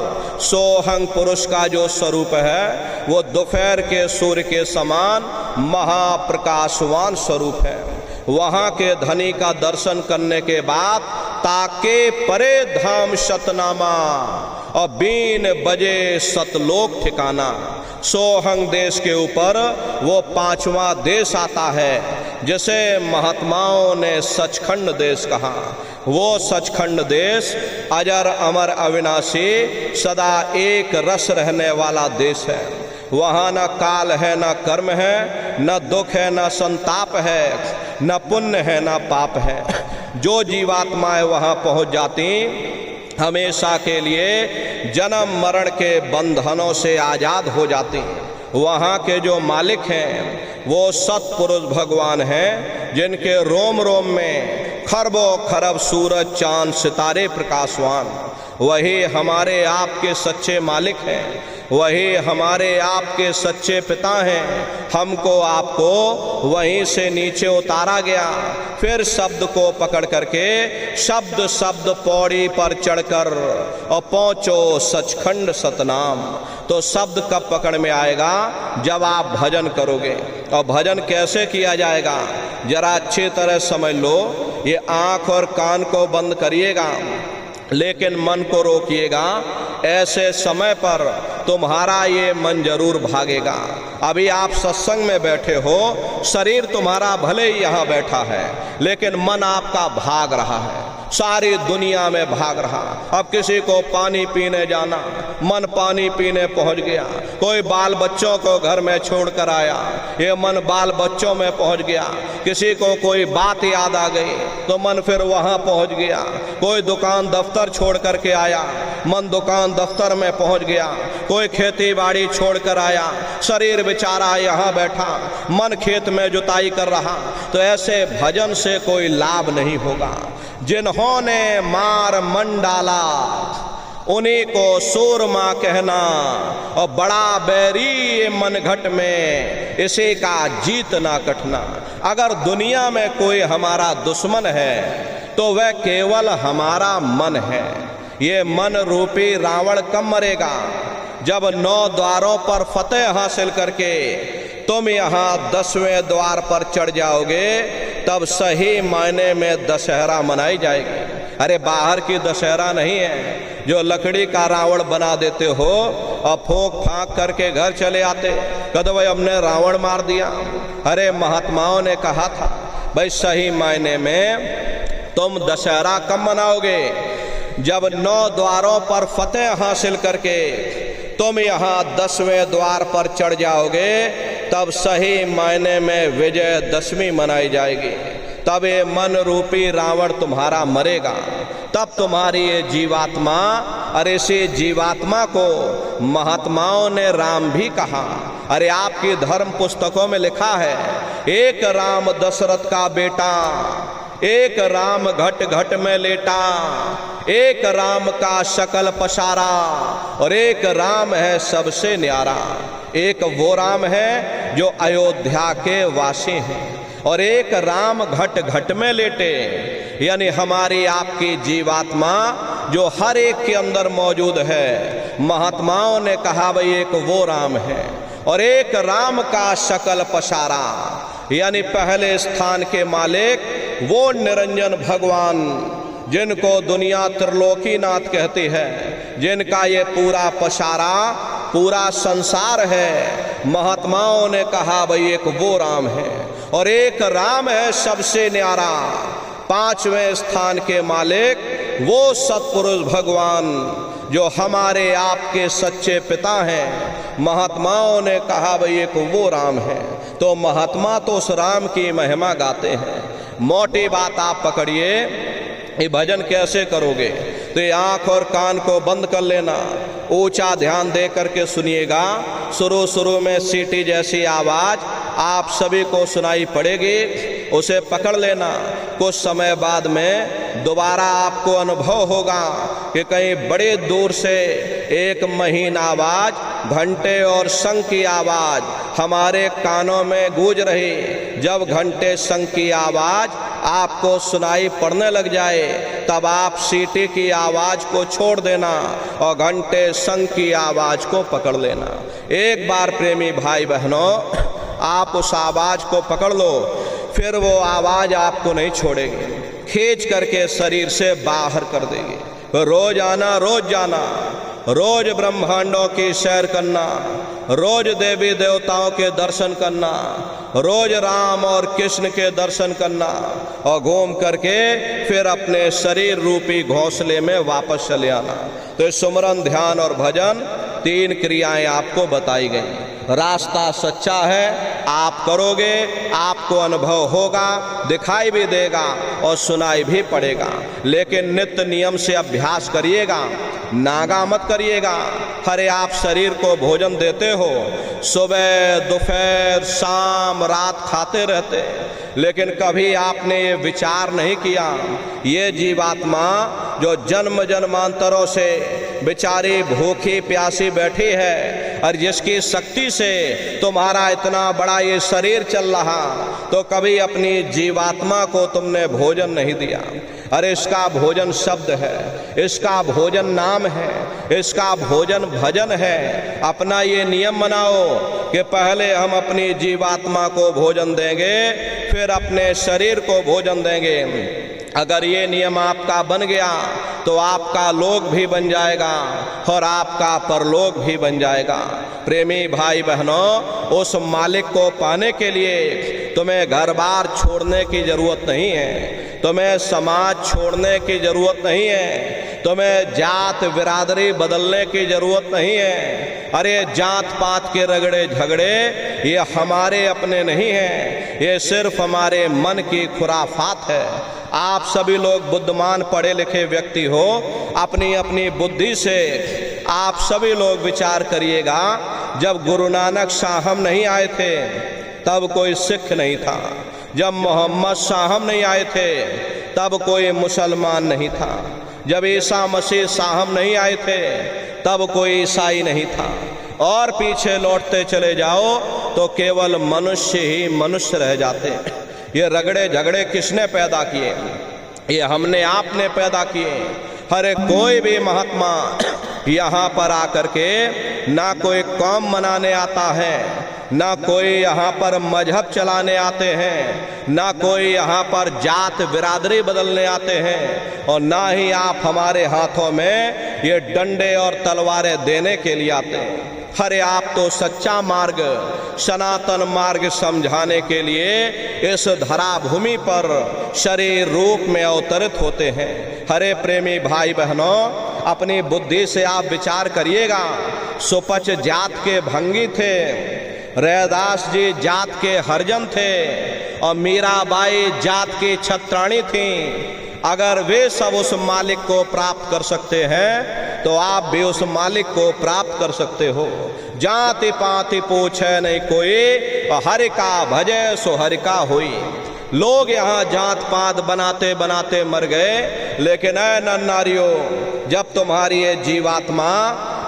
सोहंग पुरुष का जो स्वरूप है वो दोपहर के सूर्य के समान महाप्रकाशवान स्वरूप है। वहाँ के धनी का दर्शन करने के बाद ताके परे धाम शतनामा और बीन बजे सतलोक ठिकाना। सोहंग देश के ऊपर वो 5वां देश आता है जिसे महात्माओं ने सचखंड देश कहा। वो सचखंड देश अजर अमर अविनाशी सदा एक रस रहने वाला देश है। वहाँ न काल है न कर्म है, न दुख है न संताप है, न पुण्य है न पाप है। जो जीवात्माएं वहाँ पहुँच जाती हमेशा के लिए जन्म मरण के बंधनों से आज़ाद हो जाती। वहाँ के जो मालिक हैं वो सत्पुरुष भगवान हैं, जिनके रोम रोम में खरबों खरब सूरज चांद सितारे प्रकाशवान। वही हमारे आपके सच्चे मालिक हैं, वही हमारे आपके सच्चे पिता हैं। हमको आपको वहीं से नीचे उतारा गया, फिर शब्द को पकड़ करके शब्द शब्द पौड़ी पर चढ़कर और पहुँचो सचखंड सतनाम। तो शब्द कब पकड़ में आएगा? जब आप भजन करोगे। और भजन कैसे किया जाएगा जरा अच्छी तरह समझ लो। ये आँख और कान को बंद करिएगा, लेकिन मन को रोकिएगा। ऐसे समय पर तुम्हारा ये मन जरूर भागेगा। अभी आप सत्संग में बैठे हो, शरीर तुम्हारा भले ही यहाँ बैठा है, लेकिन मन आपका भाग रहा है, सारी दुनिया में भाग रहा। अब किसी को पानी पीने जाना, मन पानी पीने पहुँच गया। कोई बाल बच्चों को घर में छोड़ कर आया, ये मन बाल बच्चों में पहुँच गया। किसी को कोई बात याद आ गई तो मन फिर वहाँ पहुँच गया। कोई दुकान दफ्तर छोड़ करके आया, मन दुकान दफ्तर में पहुँच गया। कोई खेती बाड़ी छोड़ कर आया, शरीर बेचारा यहाँ बैठा, मन खेत में जुताई कर रहा। तो ऐसे भजन से कोई लाभ नहीं होगा। जिन्होंने मार मन डाला उन्हीं को सूरमा कहना, और बड़ा बैरी ये मन घट में इसी का जीत ना कटना। अगर दुनिया में कोई हमारा दुश्मन है तो वह केवल हमारा मन है। ये मन रूपी रावण कब मरेगा? जब 9 द्वारों पर फतेह हासिल करके तुम यहाँ 10वें द्वार पर चढ़ जाओगे, तब सही मायने में दशहरा मनाई जाएगी। अरे बाहर की दशहरा नहीं है जो लकड़ी का रावण बना देते हो और फूंक फांक करके घर चले आते, कहते भाई हमने रावण मार दिया। अरे महात्माओं ने कहा था भाई सही मायने में तुम दशहरा कब मनाओगे? जब 9 द्वारों पर फतेह हासिल करके तुम यहाँ 10वें द्वार पर चढ़ जाओगे, तब सही मायने में विजयदशमी मनाई जाएगी। तब ये मन रूपी रावण तुम्हारा मरेगा। तब तुम्हारी ये जीवात्मा, अरे इसी जीवात्मा को महात्माओं ने राम भी कहा। अरे आपकी धर्म पुस्तकों में लिखा है, एक राम दशरथ का बेटा, एक राम घट घट में लेटा, एक राम का शकल पसारा, और एक राम है सबसे न्यारा। एक वो राम है जो अयोध्या के वासी हैं, और एक राम घट घट में लेटे, यानी हमारी आपकी जीवात्मा जो हर एक के अंदर मौजूद है। महात्माओं ने कहा भाई एक वो राम है, और एक राम का शकल पसारा, यानी पहले स्थान के मालिक वो निरंजन भगवान जिनको दुनिया त्रिलोकीनाथ कहती है, जिनका ये पूरा पसारा पूरा संसार है। महात्माओं ने कहा भाई एक वो राम है, और एक राम है सबसे न्यारा, 5वें स्थान के मालिक वो सत्पुरुष भगवान जो हमारे आपके सच्चे पिता हैं। महात्माओं ने कहा भाई एक वो राम है। तो महात्मा तो उस राम की महिमा गाते हैं। मोटी बात आप पकड़िए, ये भजन कैसे करोगे? तो ये आँख और कान को बंद कर लेना, ऊंचा ध्यान दे करके सुनिएगा। शुरू में सीटी जैसी आवाज़ आप सभी को सुनाई पड़ेगी, उसे पकड़ लेना। कुछ समय बाद में दोबारा आपको अनुभव होगा कि कहीं बड़े दूर से एक महीन आवाज़, घंटे और शंख की आवाज़ हमारे कानों में गूंज रही। जब घंटे शंख की आवाज़ आपको सुनाई पड़ने लग जाए, तब आप सीटी की आवाज़ को छोड़ देना और घंटे शंख की आवाज़ को पकड़ लेना। एक बार प्रेमी भाई बहनों, आप उस आवाज़ को पकड़ लो, फिर वो आवाज़ आपको नहीं छोड़ेगी, खींच करके शरीर से बाहर कर देगी। रोज आना, रोज जाना, रोज ब्रह्मांडों की सैर करना, रोज देवी देवताओं के दर्शन करना, रोज राम और कृष्ण के दर्शन करना और घूम करके फिर अपने शरीर रूपी घोंसले में वापस चले आना। तो सुमरन, ध्यान और भजन 3 क्रियाएं आपको बताई गई। रास्ता सच्चा है, आप करोगे, आपको अनुभव होगा, दिखाई भी देगा और सुनाई भी पड़ेगा। लेकिन नित्य नियम से अभ्यास करिएगा, नागा मत करिएगा। अरे आप शरीर को भोजन देते हो, सुबह दोपहर शाम रात खाते रहते, लेकिन कभी आपने ये विचार नहीं किया ये जीवात्मा जो जन्म जन्मांतरों से बेचारी भूखी प्यासी बैठी है और जिसकी शक्ति से तुम्हारा इतना बड़ा ये शरीर चल रहा, तो कभी अपनी जीवात्मा को तुमने भोजन नहीं दिया। अरे इसका भोजन शब्द है, इसका भोजन नाम है, इसका भोजन भजन है। अपना ये नियम बनाओ कि पहले हम अपनी जीवात्मा को भोजन देंगे, फिर अपने शरीर को भोजन देंगे। अगर ये नियम आपका बन गया तो आपका लोक भी बन जाएगा और आपका परलोक भी बन जाएगा। प्रेमी भाई बहनों, उस मालिक को पाने के लिए तुम्हें घर बार छोड़ने की जरूरत नहीं है, तुम्हें समाज छोड़ने की जरूरत नहीं है, तुम्हें जात बिरादरी बदलने की जरूरत नहीं है। अरे जात पात के रगड़े झगड़े ये हमारे अपने नहीं हैं, ये सिर्फ हमारे मन की खुराफात है। आप सभी लोग बुद्धिमान पढ़े लिखे व्यक्ति हो, अपनी अपनी बुद्धि से आप सभी लोग विचार करिएगा। जब गुरु नानक साहब नहीं आए थे तब कोई सिख नहीं था, जब मोहम्मद साहब नहीं आए थे तब कोई मुसलमान नहीं था, जब ईसा मसीह साहब नहीं आए थे तब कोई ईसाई नहीं था। और पीछे लौटते चले जाओ तो केवल मनुष्य ही मनुष्य रह जाते। ये रगड़े झगड़े किसने पैदा किए? ये हमने आपने पैदा किए। हर कोई भी महात्मा यहाँ पर आकर के ना कोई कौम मनाने आता है, ना कोई यहाँ पर मजहब चलाने आते हैं, ना कोई यहाँ पर जात बिरादरी बदलने आते हैं, और ना ही आप हमारे हाथों में ये डंडे और तलवारें देने के लिए आते हैं। अरे आप तो सच्चा मार्ग, सनातन मार्ग समझाने के लिए इस धरा भूमि पर शरीर रूप में अवतरित होते हैं। हरे प्रेमी भाई बहनों, अपनी बुद्धि से आप विचार करिएगा। सुपच जात के भंगी थे, रैदास जी जात के हरजन थे और मीराबाई जात की छत्राणी थी। अगर वे सब उस मालिक को प्राप्त कर सकते हैं तो आप भी उस मालिक को प्राप्त कर सकते हो। जाति पाति पूछे नहीं कोई, हरि का भजे सो हरि का हुई। लोग यहाँ जात पात बनाते बनाते मर गए, लेकिन ऐ नर नारियों, जब तुम्हारी ये जीवात्मा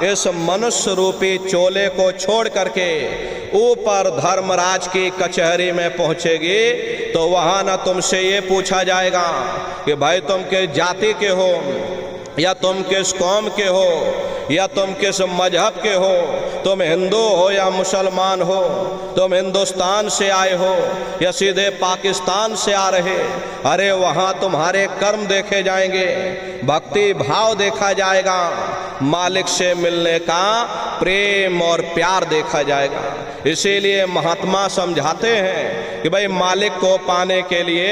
इस मनुष्य रूपी चोले को छोड़ करके ऊपर धर्मराज की कचहरी में पहुंचेगी तो वहां न तुमसे ये पूछा जाएगा कि भाई तुम किस जाति के हो, या तुम किस कौम के हो, या तुम किस मजहब के हो, तुम हिंदू हो या मुसलमान हो, तुम हिंदुस्तान से आए हो या सीधे पाकिस्तान से आ रहे। अरे वहाँ तुम्हारे कर्म देखे जाएंगे, भक्ति भाव देखा जाएगा, मालिक से मिलने का प्रेम और प्यार देखा जाएगा। इसीलिए महात्मा समझाते हैं कि भाई मालिक को पाने के लिए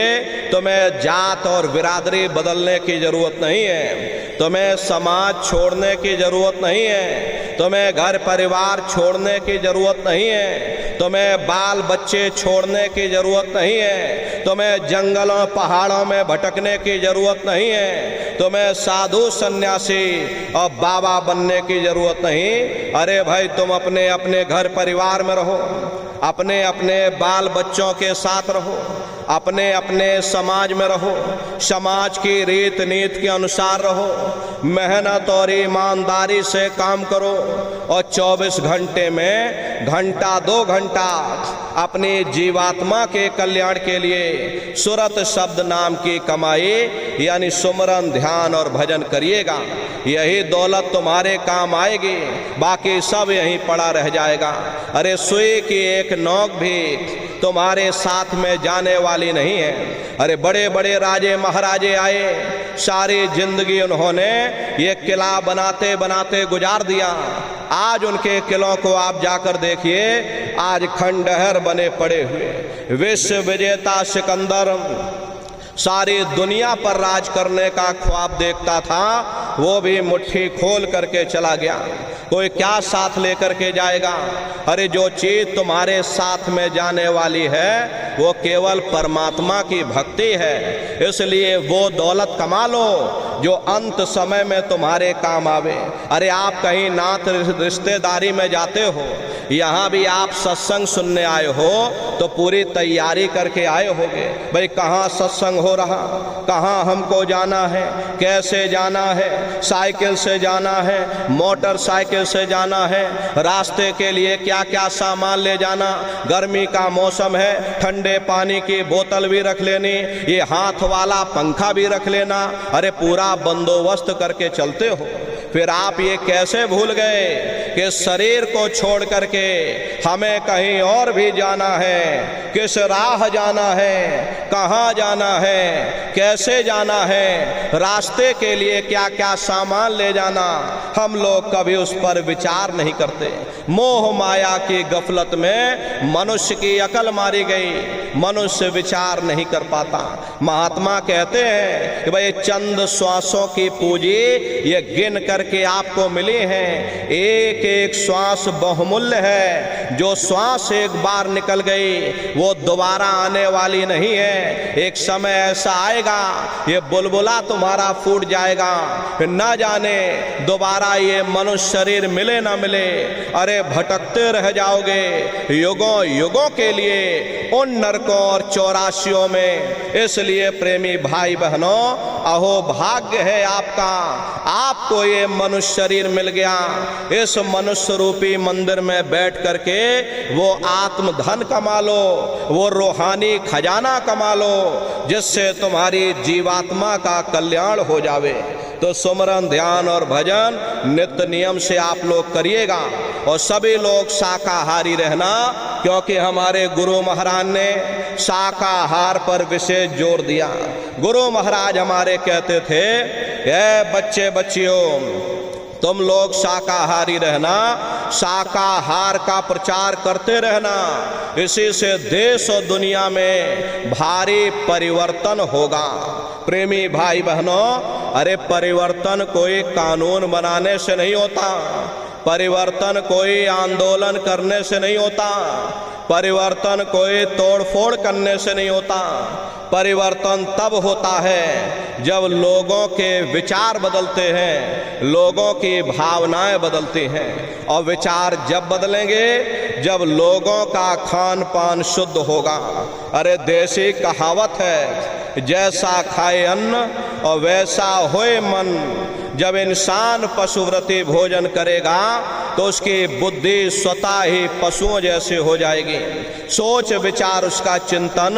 तुम्हें जात और बिरादरी बदलने की जरूरत नहीं है, तुम्हें समाज छोड़ने की जरूरत नहीं है, तुम्हें घर परिवार छोड़ने की जरूरत नहीं है, तुम्हें बाल बच्चे छोड़ने की जरूरत नहीं है, तुम्हें जंगलों पहाड़ों में भटकने की जरूरत नहीं है, तुम्हें साधु सन्यासी और बाबा बनने की जरूरत नहीं। अरे भाई तुम अपने अपने घर परिवार में रहो, अपने अपने बाल बच्चों के साथ रहो, अपने अपने समाज में रहो, समाज की रीत नीति के अनुसार रहो, मेहनत और ईमानदारी से काम करो और 24 घंटे में घंटा 2 घंटा अपनी जीवात्मा के कल्याण के लिए सुरत शब्द नाम की कमाई यानी सुमरन ध्यान और भजन करिएगा। यही दौलत तुम्हारे काम आएगी, बाकी सब यहीं पड़ा रह जाएगा। अरे सुई की एक नोक भी तुम्हारे साथ में जाने वाली नहीं है। अरे बड़े बड़े राजे महाराजे आए, सारी जिंदगी उन्होंने ये किला बनाते बनाते गुजार दिया, आज उनके किलों को आप जाकर देखिए, आज खंडहर बने पड़े हुए। विश्व विजेता सिकंदर सारी दुनिया पर राज करने का ख्वाब देखता था, वो भी मुट्ठी खोल करके चला गया। कोई क्या साथ लेकर के जाएगा? अरे जो चीज तुम्हारे साथ में जाने वाली है वो केवल परमात्मा की भक्ति है। इसलिए वो दौलत कमा लो जो अंत समय में तुम्हारे काम आवे। अरे आप कहीं नात रिश्तेदारी में जाते हो, यहाँ भी आप सत्संग सुनने आए हो तो पूरी तैयारी करके आए होगे। भाई कहाँ सत्संग हो रहा, कहाँ हमको जाना है, कैसे जाना है, साइकिल से जाना है, मोटरसाइकिल से जाना है, रास्ते के लिए क्या क्या सामान ले जाना, गर्मी का मौसम है, ठंडे पानी की बोतल भी रख लेनी, ये हाथ वाला पंखा भी रख लेना। अरे पूरा बंदोबस्त करके चलते हो। फिर आप ये कैसे भूल गए कि शरीर को छोड़ करके हमें कहीं और भी जाना है? किस राह जाना है, कहाँ जाना है, कैसे जाना है, रास्ते के लिए क्या क्या सामान ले जाना, हम लोग कभी उस पर विचार नहीं करते। मोह माया की गफलत में मनुष्य की अकल मारी गई, मनुष्य विचार नहीं कर पाता। महात्मा कहते हैं कि भाई चंद श्वासों की पूंजी ये गिन करके आपको मिली है। एक एक श्वास बहुमूल्य है। जो श्वास एक बार निकल गई वो दोबारा आने वाली नहीं है। एक समय ऐसा आएगा ये बुलबुला तुम्हारा फूट जाएगा, फिर ना जाने दोबारा ये मनुष्य शरीर मिले ना मिले। अरे भटकते रह जाओगे युगों युगों के लिए उन नरकों और चौरासियों में। इसलिए प्रेमी भाई बहनों, अहो भाग्य है आपका, आपको ये मनुष्य शरीर मिल गया। इस मनुष्य रूपी मंदिर में बैठ करके वो आत्म धन कमा लो, वो रूहानी खजाना कमा लो, जिससे तुम्हारी जीवात्मा का कल्याण हो जावे। तो सुमरन, ध्यान और भजन नित्य नियम से आप लोग करिएगा और सभी लोग शाकाहारी रहना, क्योंकि हमारे गुरु महाराज ने शाकाहार पर विशेष जोर दिया। गुरु महाराज हमारे कहते थे, ए बच्चे बच्चियों तुम लोग शाकाहारी रहना, शाकाहार का प्रचार करते रहना, इसी से देश और दुनिया में भारी परिवर्तन होगा। प्रेमी भाई बहनों, अरे परिवर्तन कोई कानून बनाने से नहीं होता, परिवर्तन कोई आंदोलन करने से नहीं होता, परिवर्तन कोई तोड़फोड़ करने से नहीं होता। परिवर्तन तब होता है जब लोगों के विचार बदलते हैं, लोगों की भावनाएं बदलती हैं। और विचार जब बदलेंगे जब लोगों का खान पान शुद्ध होगा। अरे देसी कहावत है, जैसा खाए अन्न और वैसा होए मन। जब इंसान पशुव्रती भोजन करेगा तो उसकी बुद्धि स्वतः ही पशुओं जैसे हो जाएगी, सोच विचार उसका चिंतन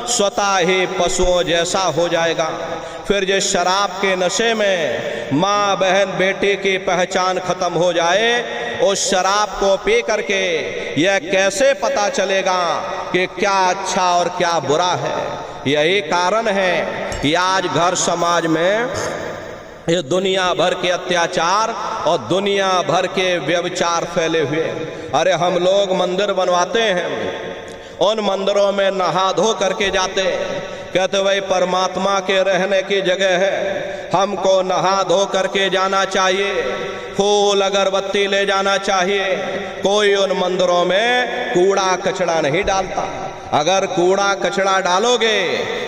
स्वतः ही पशुओं जैसा हो जाएगा। फिर जिस शराब के नशे में माँ बहन बेटी की पहचान खत्म हो जाए, उस शराब को पी करके यह कैसे पता चलेगा कि क्या अच्छा और क्या बुरा है। यही कारण है कि आज घर समाज में ये दुनिया भर के अत्याचार और दुनिया भर के व्यभिचार फैले हुए। अरे हम लोग मंदिर बनवाते हैं, उन मंदिरों में नहा धो करके जाते हैं, कहते भाई परमात्मा के रहने की जगह है, हमको नहा धो करके जाना चाहिए, फूल अगरबत्ती ले जाना चाहिए। कोई उन मंदिरों में कूड़ा कचड़ा नहीं डालता। अगर कूड़ा कचड़ा डालोगे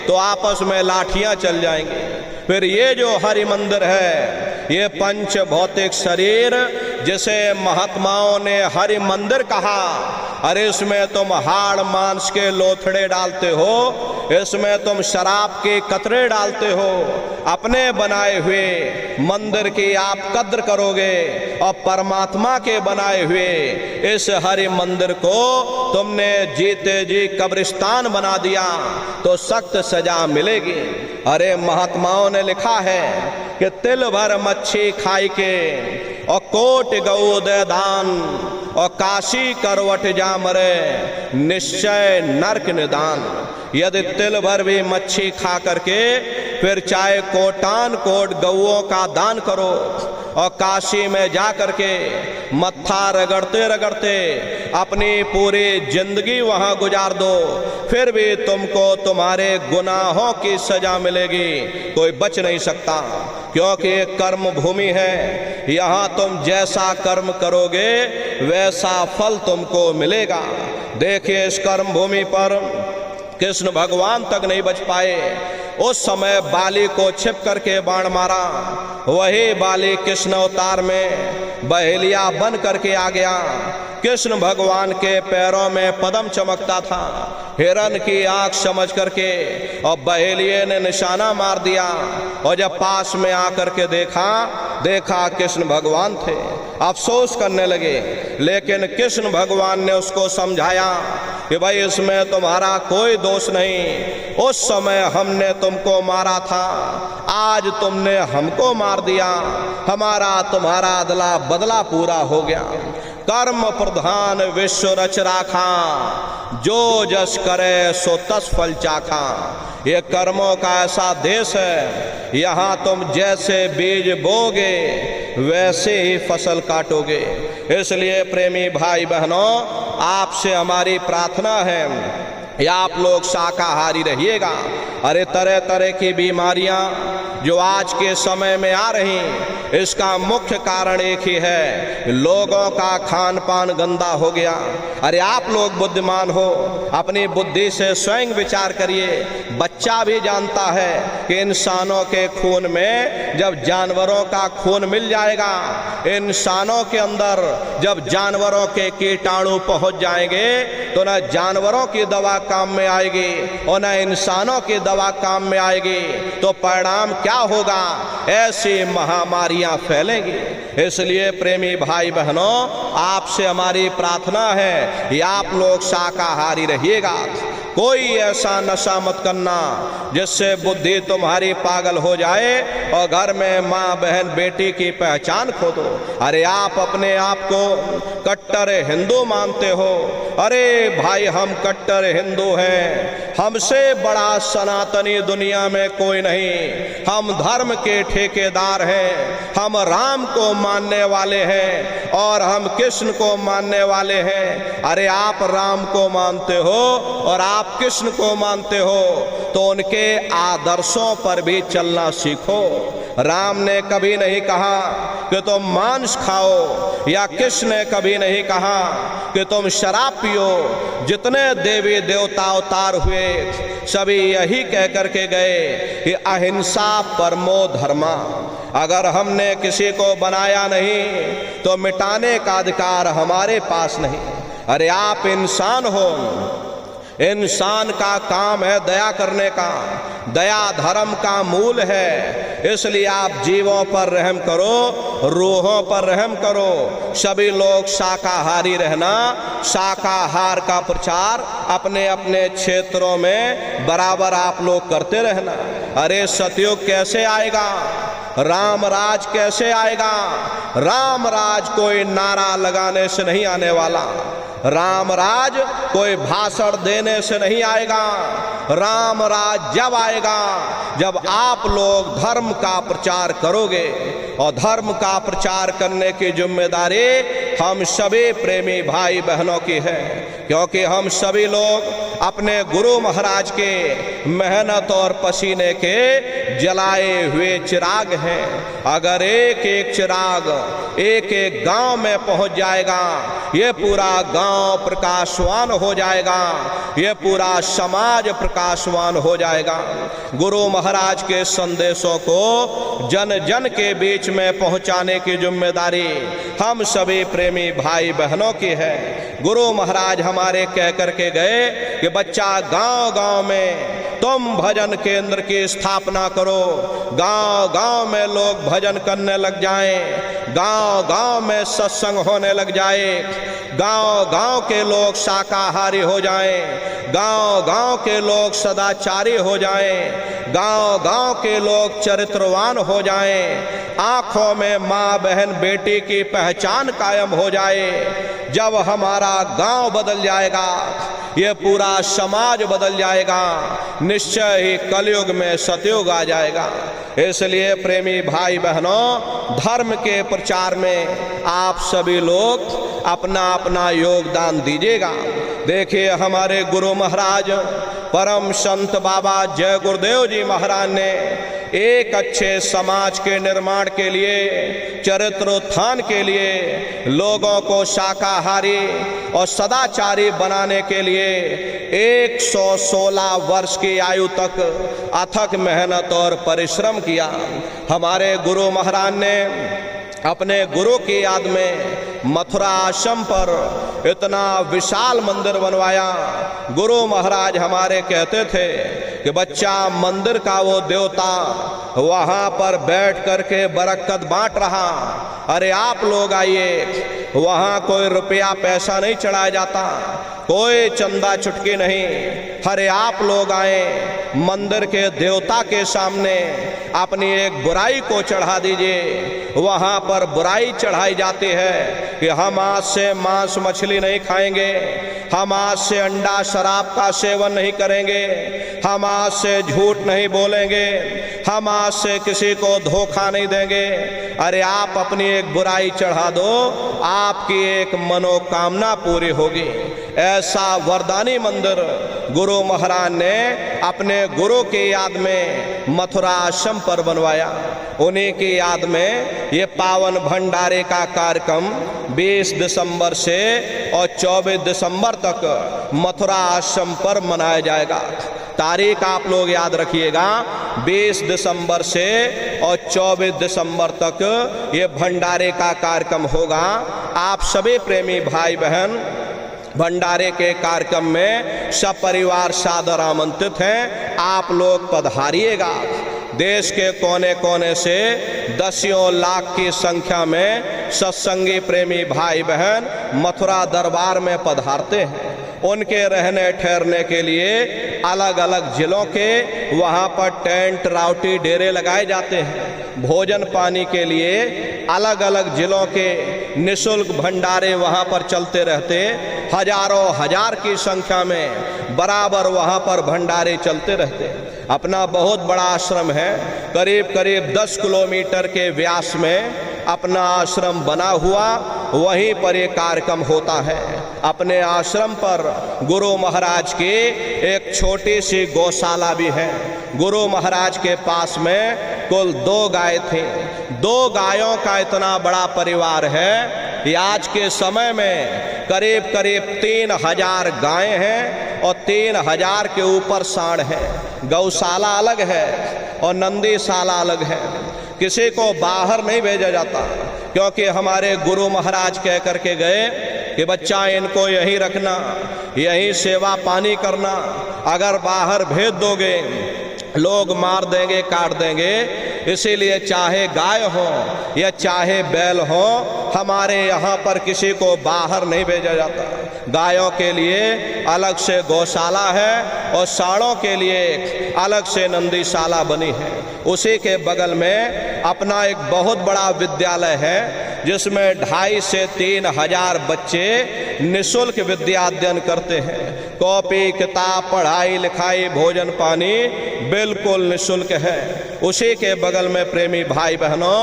तो आपस में लाठियां चल जाएंगी। फिर ये जो हरि मंदिर है, ये पंच भौतिक शरीर जिसे महात्माओं ने हरि मंदिर कहा, अरे इसमें तुम हाड़ मांस के लोथड़े डालते हो, इसमें तुम शराब के कतरे डालते हो। अपने बनाए हुए मंदिर की आप कद्र करोगे और परमात्मा के बनाए हुए इस हरि मंदिर को तुमने जीते जी कब्रिस्तान बना दिया तो सख्त सजा मिलेगी। अरे महात्माओं ने लिखा है कि तिल भर मच्छी खाई के और कोट गऊ दे दान और काशी करवट जा मरे, निश्चय नरक निदान। यदि तिल भर भी मच्छी खा करके फिर चाहे कोटान कोट गौओं का दान करो और काशी में जा करके मत्था रगड़ते रगड़ते अपनी पूरी जिंदगी वहां गुजार दो, फिर भी तुमको तुम्हारे गुनाहों की सजा मिलेगी, कोई बच नहीं सकता। क्योंकि ये कर्म भूमि है, यहाँ तुम जैसा कर्म करोगे वैसा फल तुमको मिलेगा। देखिए इस कर्म भूमि पर कृष्ण भगवान तक नहीं बच पाए। उस समय बाली को छिप करके बाण मारा, वही बाली कृष्ण अवतार में बहेलिया बन करके आ गया। कृष्ण भगवान के पैरों में पद्म चमकता था, हिरण की आंख समझ करके और बहेलिये ने निशाना मार दिया, और जब पास में आकर के देखा कृष्ण भगवान थे। अफसोस करने लगे, लेकिन कृष्ण भगवान ने उसको समझाया कि भाई इसमें तुम्हारा कोई दोष नहीं, उस समय हमने तुमको मारा था, आज तुमने हमको मार दिया, हमारा तुम्हारा अदला बदला पूरा हो गया। कर्म प्रधान विश्व रच राखा, जो जस करे सो तस फल चाखा। ये कर्मों का ऐसा देश है, यहाँ तुम जैसे बीज बोगे वैसे ही फसल काटोगे। इसलिए प्रेमी भाई बहनों, आपसे हमारी प्रार्थना है या आप लोग शाकाहारी रहिएगा। अरे तरह तरह की बीमारियां जो आज के समय में आ रही, इसका मुख्य कारण एक ही है, लोगों का खान पान गंदा हो गया। अरे आप लोग बुद्धिमान हो, अपनी बुद्धि से स्वयं विचार करिए। बच्चा भी जानता है कि इंसानों के खून में जब जानवरों का खून मिल जाएगा, इंसानों के अंदर जब जानवरों के कीटाणु पहुंच जाएंगे, तो न जानवरों की दवा काम में आएगी और न इंसानों की दवा काम में आएगी। तो परिणाम क्या होगा? ऐसी महामारियां फैलेंगी। इसलिए प्रेमी भाई बहनों, आपसे हमारी प्रार्थना है कि आप लोग शाकाहारी रहिएगा। कोई ऐसा नशा मत करना जिससे बुद्धि तुम्हारी पागल हो जाए और घर में माँ बहन बेटी की पहचान खो दो। अरे आप अपने आप को कट्टर हिंदू मानते हो, अरे भाई हम कट्टर हिंदू हैं, हमसे बड़ा सनातनी दुनिया में कोई नहीं, हम धर्म के ठेकेदार हैं, हम राम को मानने वाले हैं और हम कृष्ण को मानने वाले हैं। अरे आप राम को मानते हो और आप कृष्ण को मानते हो, तो उनके आदर्शों पर भी चलना सीखो। राम ने कभी नहीं कहा कि तुम मांस खाओ, या कृष्ण ने कभी नहीं कहा कि तुम शराब पियो। जितने देवी देवता अवतार हुए सभी यही कह करके गए कि अहिंसा परमो धर्मा। अगर हमने किसी को बनाया नहीं तो मिटाने का अधिकार हमारे पास नहीं। अरे आप इंसान हो, इंसान का काम है दया करने का, दया धर्म का मूल है। इसलिए आप जीवों पर रहम करो, रूहों पर रहम करो। सभी लोग शाकाहारी रहना, शाकाहार का प्रचार अपने अपने क्षेत्रों में बराबर आप लोग करते रहना। अरे सतयुग कैसे आएगा? राम राज कैसे आएगा? राम राज कोई नारा लगाने से नहीं आने वाला, राम राज कोई भाषण देने से नहीं आएगा। राम राज जब आएगा जब आप लोग धर्म का प्रचार करोगे, और धर्म का प्रचार करने की जिम्मेदारी हम सभी प्रेमी भाई बहनों की है, क्योंकि हम सभी लोग अपने गुरु महाराज के मेहनत और पसीने के जलाए हुए चिराग हैं। अगर एक एक चिराग एक एक गांव में पहुंच जाएगा, ये पूरा गांव प्रकाशवान हो जाएगा, ये पूरा समाज प्रकाशवान हो जाएगा। गुरु महाराज के संदेशों को जन जन के बीच में पहुंचाने की जिम्मेदारी हम सभी प्रेमी भाई बहनों की है। गुरु महाराज हमारे कह करके गए कि बच्चा गांव गांव में तुम भजन केंद्र की स्थापना करो, गांव गांव में लोग भजन करने लग जाएं, गांव गांव में सत्संग होने लग जाए, गांव गांव के लोग शाकाहारी हो जाएं, गांव गांव के लोग सदाचारी हो जाएं, गांव गांव के लोग चरित्रवान हो जाएं, आंखों में माँ बहन बेटी की पहचान कायम हो जाए। जब हमारा गांव बदल जाएगा, ये पूरा समाज बदल जाएगा, निश्चय ही कलयुग में सतयुग आ जाएगा। इसलिए प्रेमी भाई बहनों, धर्म के प्रचार में आप सभी लोग अपना अपना योगदान दीजिएगा। देखिए, हमारे गुरु महाराज परम संत बाबा जय गुरुदेव जी महाराज ने एक अच्छे समाज के निर्माण के लिए, चरित्रोत्थान के लिए, लोगों को शाकाहारी और सदाचारी बनाने के लिए 116 वर्ष की आयु तक अथक मेहनत और परिश्रम किया। हमारे गुरु महाराज ने अपने गुरु की याद में मथुरा आश्रम पर इतना विशाल मंदिर बनवाया। गुरु महाराज हमारे कहते थे कि बच्चा, मंदिर का वो देवता वहाँ पर बैठ करके बरकत बांट रहा, अरे आप लोग आइए। वहाँ कोई रुपया पैसा नहीं चढ़ाया जाता, कोई चंदा चुटकी नहीं। अरे आप लोग आए, मंदिर के देवता के सामने अपनी एक बुराई को चढ़ा दीजिए। वहाँ पर बुराई चढ़ाई जाती है कि हम आज से मांस मछली नहीं खाएंगे, हम आज से अंडा शराब का सेवन नहीं करेंगे, हम आज से झूठ नहीं बोलेंगे, हम आज से किसी को धोखा नहीं देंगे। अरे आप अपनी एक बुराई चढ़ा दो, आपकी एक मनोकामना पूरी होगी। ऐसा वरदानी मंदिर गुरु महाराज ने अपने गुरु की याद में मथुरा आश्रम पर बनवाया। उन्हीं की याद में ये पावन भंडारे का कार्यक्रम 20 दिसंबर से और 24 दिसंबर तक मथुरा आश्रम पर मनाया जाएगा। तारीख आप लोग याद रखिएगा, 20 दिसंबर से और 24 दिसंबर तक ये भंडारे का कार्यक्रम होगा। आप सभी प्रेमी भाई बहन भंडारे के कार्यक्रम में सब परिवार सादर आमंत्रित हैं। आप लोग पधारिएगा। देश के कोने कोने से दसियों लाख की संख्या में सत्संगी प्रेमी भाई बहन मथुरा दरबार में पधारते हैं। उनके रहने ठहरने के लिए अलग अलग जिलों के वहाँ पर टेंट राउटी डेरे लगाए जाते हैं। भोजन पानी के लिए अलग अलग जिलों के निःशुल्क भंडारे वहाँ पर चलते रहते। हजारों हजार की संख्या में बराबर वहाँ पर भंडारे चलते रहते। अपना बहुत बड़ा आश्रम है, करीब करीब 10 किलोमीटर के व्यास में अपना आश्रम बना हुआ, वहीं पर ये कार्यक्रम होता है। अपने आश्रम पर गुरु महाराज की एक छोटी सी गौशाला भी है। गुरु महाराज के पास में कुल 2 गाय थी। 2 गायों का इतना बड़ा परिवार है कि आज के समय में करीब करीब 3000 गायें हैं और 3000 के ऊपर सांड हैं। गौशाला अलग है और नंदीशाला अलग है। किसी को बाहर नहीं भेजा जाता, क्योंकि हमारे गुरु महाराज कह करके गए कि बच्चा इनको यहीं रखना, यहीं सेवा पानी करना। अगर बाहर भेज दोगे लोग मार देंगे, काट देंगे। इसीलिए चाहे गाय हो या चाहे बैल हो, हमारे यहाँ पर किसी को बाहर नहीं भेजा जाता। गायों के लिए अलग से गौशाला है और सांडों के लिए अलग से नंदीशाला बनी है। उसी के बगल में अपना एक बहुत बड़ा विद्यालय है, जिसमें 2,500 से 3,000 बच्चे निःशुल्क विद्या अध्ययन करते हैं। कॉपी किताब, पढ़ाई लिखाई, भोजन पानी बिल्कुल निःशुल्क है। उसी के बगल में प्रेमी भाई बहनों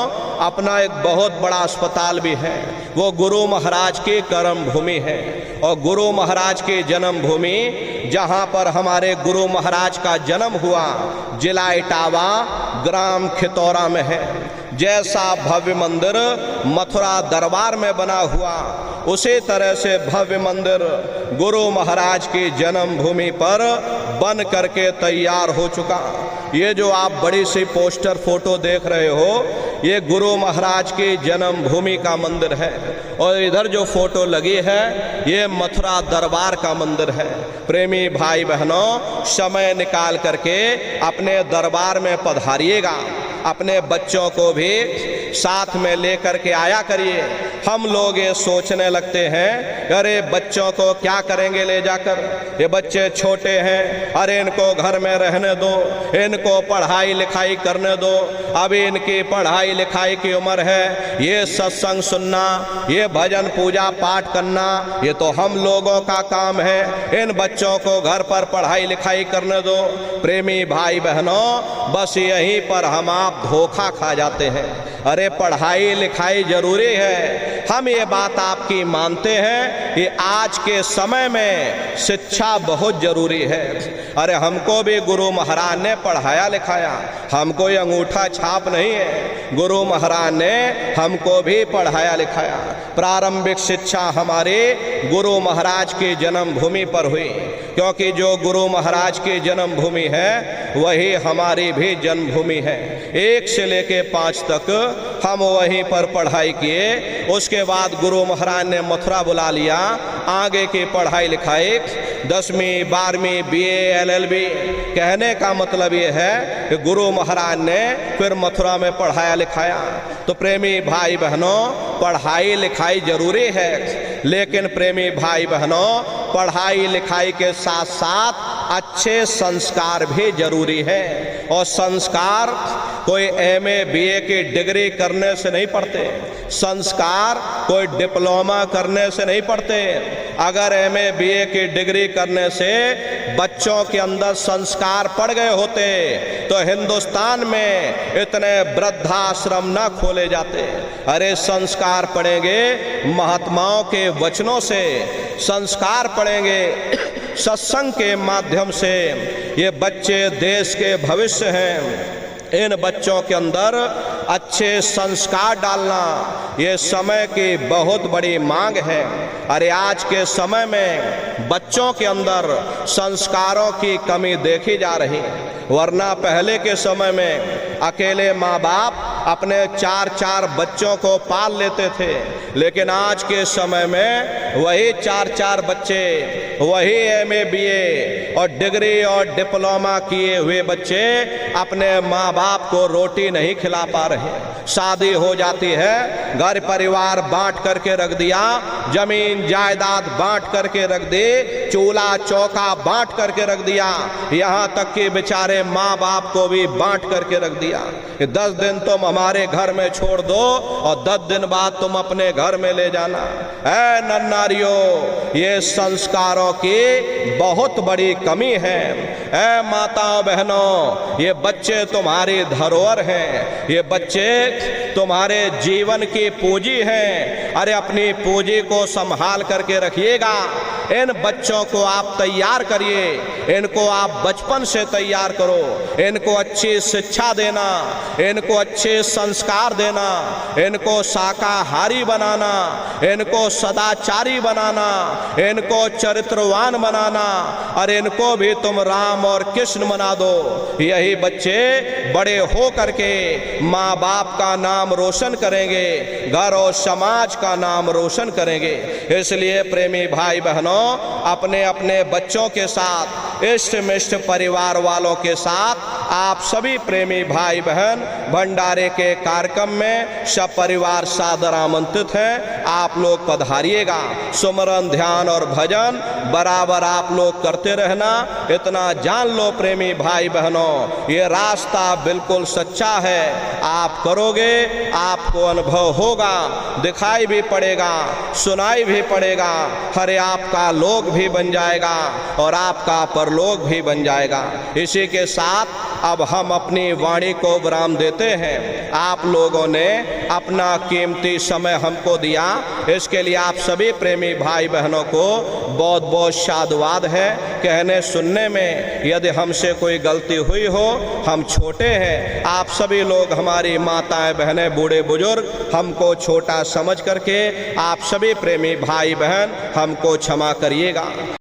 अपना एक बहुत बड़ा अस्पताल भी है। वो गुरु महाराज की कर्म भूमि है और गुरु महाराज की जन्म भूमि, जहाँ पर हमारे गुरु महाराज का जन्म हुआ, जिला इटावा, ग्राम खितौरा में है। जैसा भव्य मंदिर मथुरा दरबार में बना हुआ, उसी तरह से भव्य मंदिर गुरु महाराज की जन्म भूमि पर बन करके तैयार हो चुका। ये जो आप बड़ी सी पोस्टर फोटो देख रहे हो, ये गुरु महाराज की जन्म भूमि का मंदिर है। और इधर जो फोटो लगी है, ये मथुरा दरबार का मंदिर है। प्रेमी भाई बहनों, समय निकाल करके अपने दरबार में पधारिएगा। अपने बच्चों को भी साथ में लेकर के आया करिए। हम लोग ये सोचने लगते हैं अरे बच्चों को क्या करेंगे ले जाकर, ये बच्चे छोटे हैं, अरे इनको घर में रहने दो, इनको पढ़ाई लिखाई करने दो, अभी इनकी पढ़ाई लिखाई की उम्र है, ये सत्संग सुनना, ये भजन पूजा पाठ करना ये तो हम लोगों का काम है, इन बच्चों को घर पर पढ़ाई लिखाई करने दो। प्रेमी भाई बहनों, बस यहीं पर हम आप धोखा खा जाते हैं। अरे पढ़ाई लिखाई जरूरी है, हम ये बात आपकी मानते हैं कि आज के समय में शिक्षा बहुत जरूरी है। अरे हमको भी गुरु महाराज ने पढ़ाया लिखाया, हमको ये अंगूठा छाप नहीं है, गुरु महाराज ने हमको भी पढ़ाया लिखाया। प्रारंभिक शिक्षा हमारे गुरु महाराज की जन्मभूमि पर हुई, क्योंकि जो गुरु महाराज की जन्मभूमि है वही हमारी भी जन्मभूमि है। 1 से लेके 5 तक हम वहीं पर पढ़ाई किए, उसके बाद गुरु महाराज ने मथुरा बुला लिया, आगे की पढ़ाई लिखाई 10वीं 12वीं BA LLB। कहने का मतलब ये है कि गुरु महाराज ने फिर मथुरा में पढ़ाया लिखाया। तो प्रेमी भाई बहनों, पढ़ाई लिखाई जरूरी है, लेकिन प्रेमी भाई बहनों, पढ़ाई लिखाई के साथ साथ अच्छे संस्कार भी जरूरी है। और संस्कार कोई MA BA की डिग्री करने से नहीं पढ़ते, संस्कार कोई डिप्लोमा करने से नहीं पढ़ते। अगर MA BA की डिग्री करने से बच्चों के अंदर संस्कार पड़ गए होते तो हिंदुस्तान में इतने वृद्धाश्रम न खोले जाते। अरे संस्कार पढ़ेंगे महात्माओं के वचनों से, संस्कार पढ़ेंगे सत्संग के माध्यम से। ये बच्चे देश के भविष्य हैं, इन बच्चों के अंदर अच्छे संस्कार डालना ये समय की बहुत बड़ी मांग है। अरे आज के समय में बच्चों के अंदर संस्कारों की कमी देखी जा रही है, वरना पहले के समय में अकेले माँ बाप अपने 4-4 बच्चों को पाल लेते थे, लेकिन आज के समय में वही 4-4 बच्चे, वही MA BA और डिग्री और डिप्लोमा किए हुए बच्चे अपने माँ बाप को रोटी नहीं खिला पा रहे। शादी हो जाती है, घर परिवार बांट करके रख दिया, जमीन जायदाद बांट करके रख दी, चूल्हा चौका बांट करके रख दिया, यहाँ तक कि बेचारे माँ बाप को भी बांट करके रख दिया। 10 दिन तुम हमारे घर में छोड़ दो और 10 दिन बाद तुम अपने घर में ले जाना। ऐ नन्नारियों, ये संस्कारों की बहुत बड़ी कमी है। ऐ माताओं बहनों, ये बच्चे तुम्हारी धरोहर हैं, ये बच्चे तुम्हारे जीवन की पूंजी हैं। अरे अपनी पूंजी को संभाल करके रखिएगा। इन बच्चों को आप तैयार करिए, इनको आप बचपन से तैयार करो, इनको अच्छी शिक्षा देना, इनको अच्छे संस्कार देना, इनको शाकाहारी बनाना, इनको सदाचारी बनाना, इनको चरित्रवान बनाना, और इनको भी तुम राम और कृष्ण बना दो। यही बच्चे बड़े हो करके माँ बाप का नाम रोशन करेंगे, घर और समाज का नाम रोशन करेंगे। इसलिए प्रेमी भाई बहनों, अपने अपने बच्चों के साथ, इष्ट मिष्ट परिवार वालों के साथ आप सभी प्रेमी भाई बहन भंडारे के कार्यक्रम में सब परिवार सादर आमंत्रित हैं। आप लोग पधारिएगा। सुमरन ध्यान और भजन बराबर आप लोग करते रहना। इतना जान लो प्रेमी भाई बहनों, ये रास्ता बिल्कुल सच्चा है। आप करोगे, आपको अनुभव होगा, दिखाई भी पड़ेगा, सुनाई भी पड़ेगा। हरे आपका लोक भी बन जाएगा और आपका परलोक भी बन जाएगा। इसी के साथ अब हम अपनी वाणी को विराम देते हैं। आप लोगों ने अपना कीमती समय हमको दिया, इसके लिए आप सभी प्रेमी भाई बहनों को बहुत बहुत साधुवाद है। कहने सुनने में यदि हमसे कोई गलती हुई हो, हम छोटे हैं, आप सभी लोग हमारी माताएं बहनें बूढ़े बुजुर्ग हमको छोटा समझ करके आप सभी प्रेमी भाई बहन हमको क्षमा करिएगा।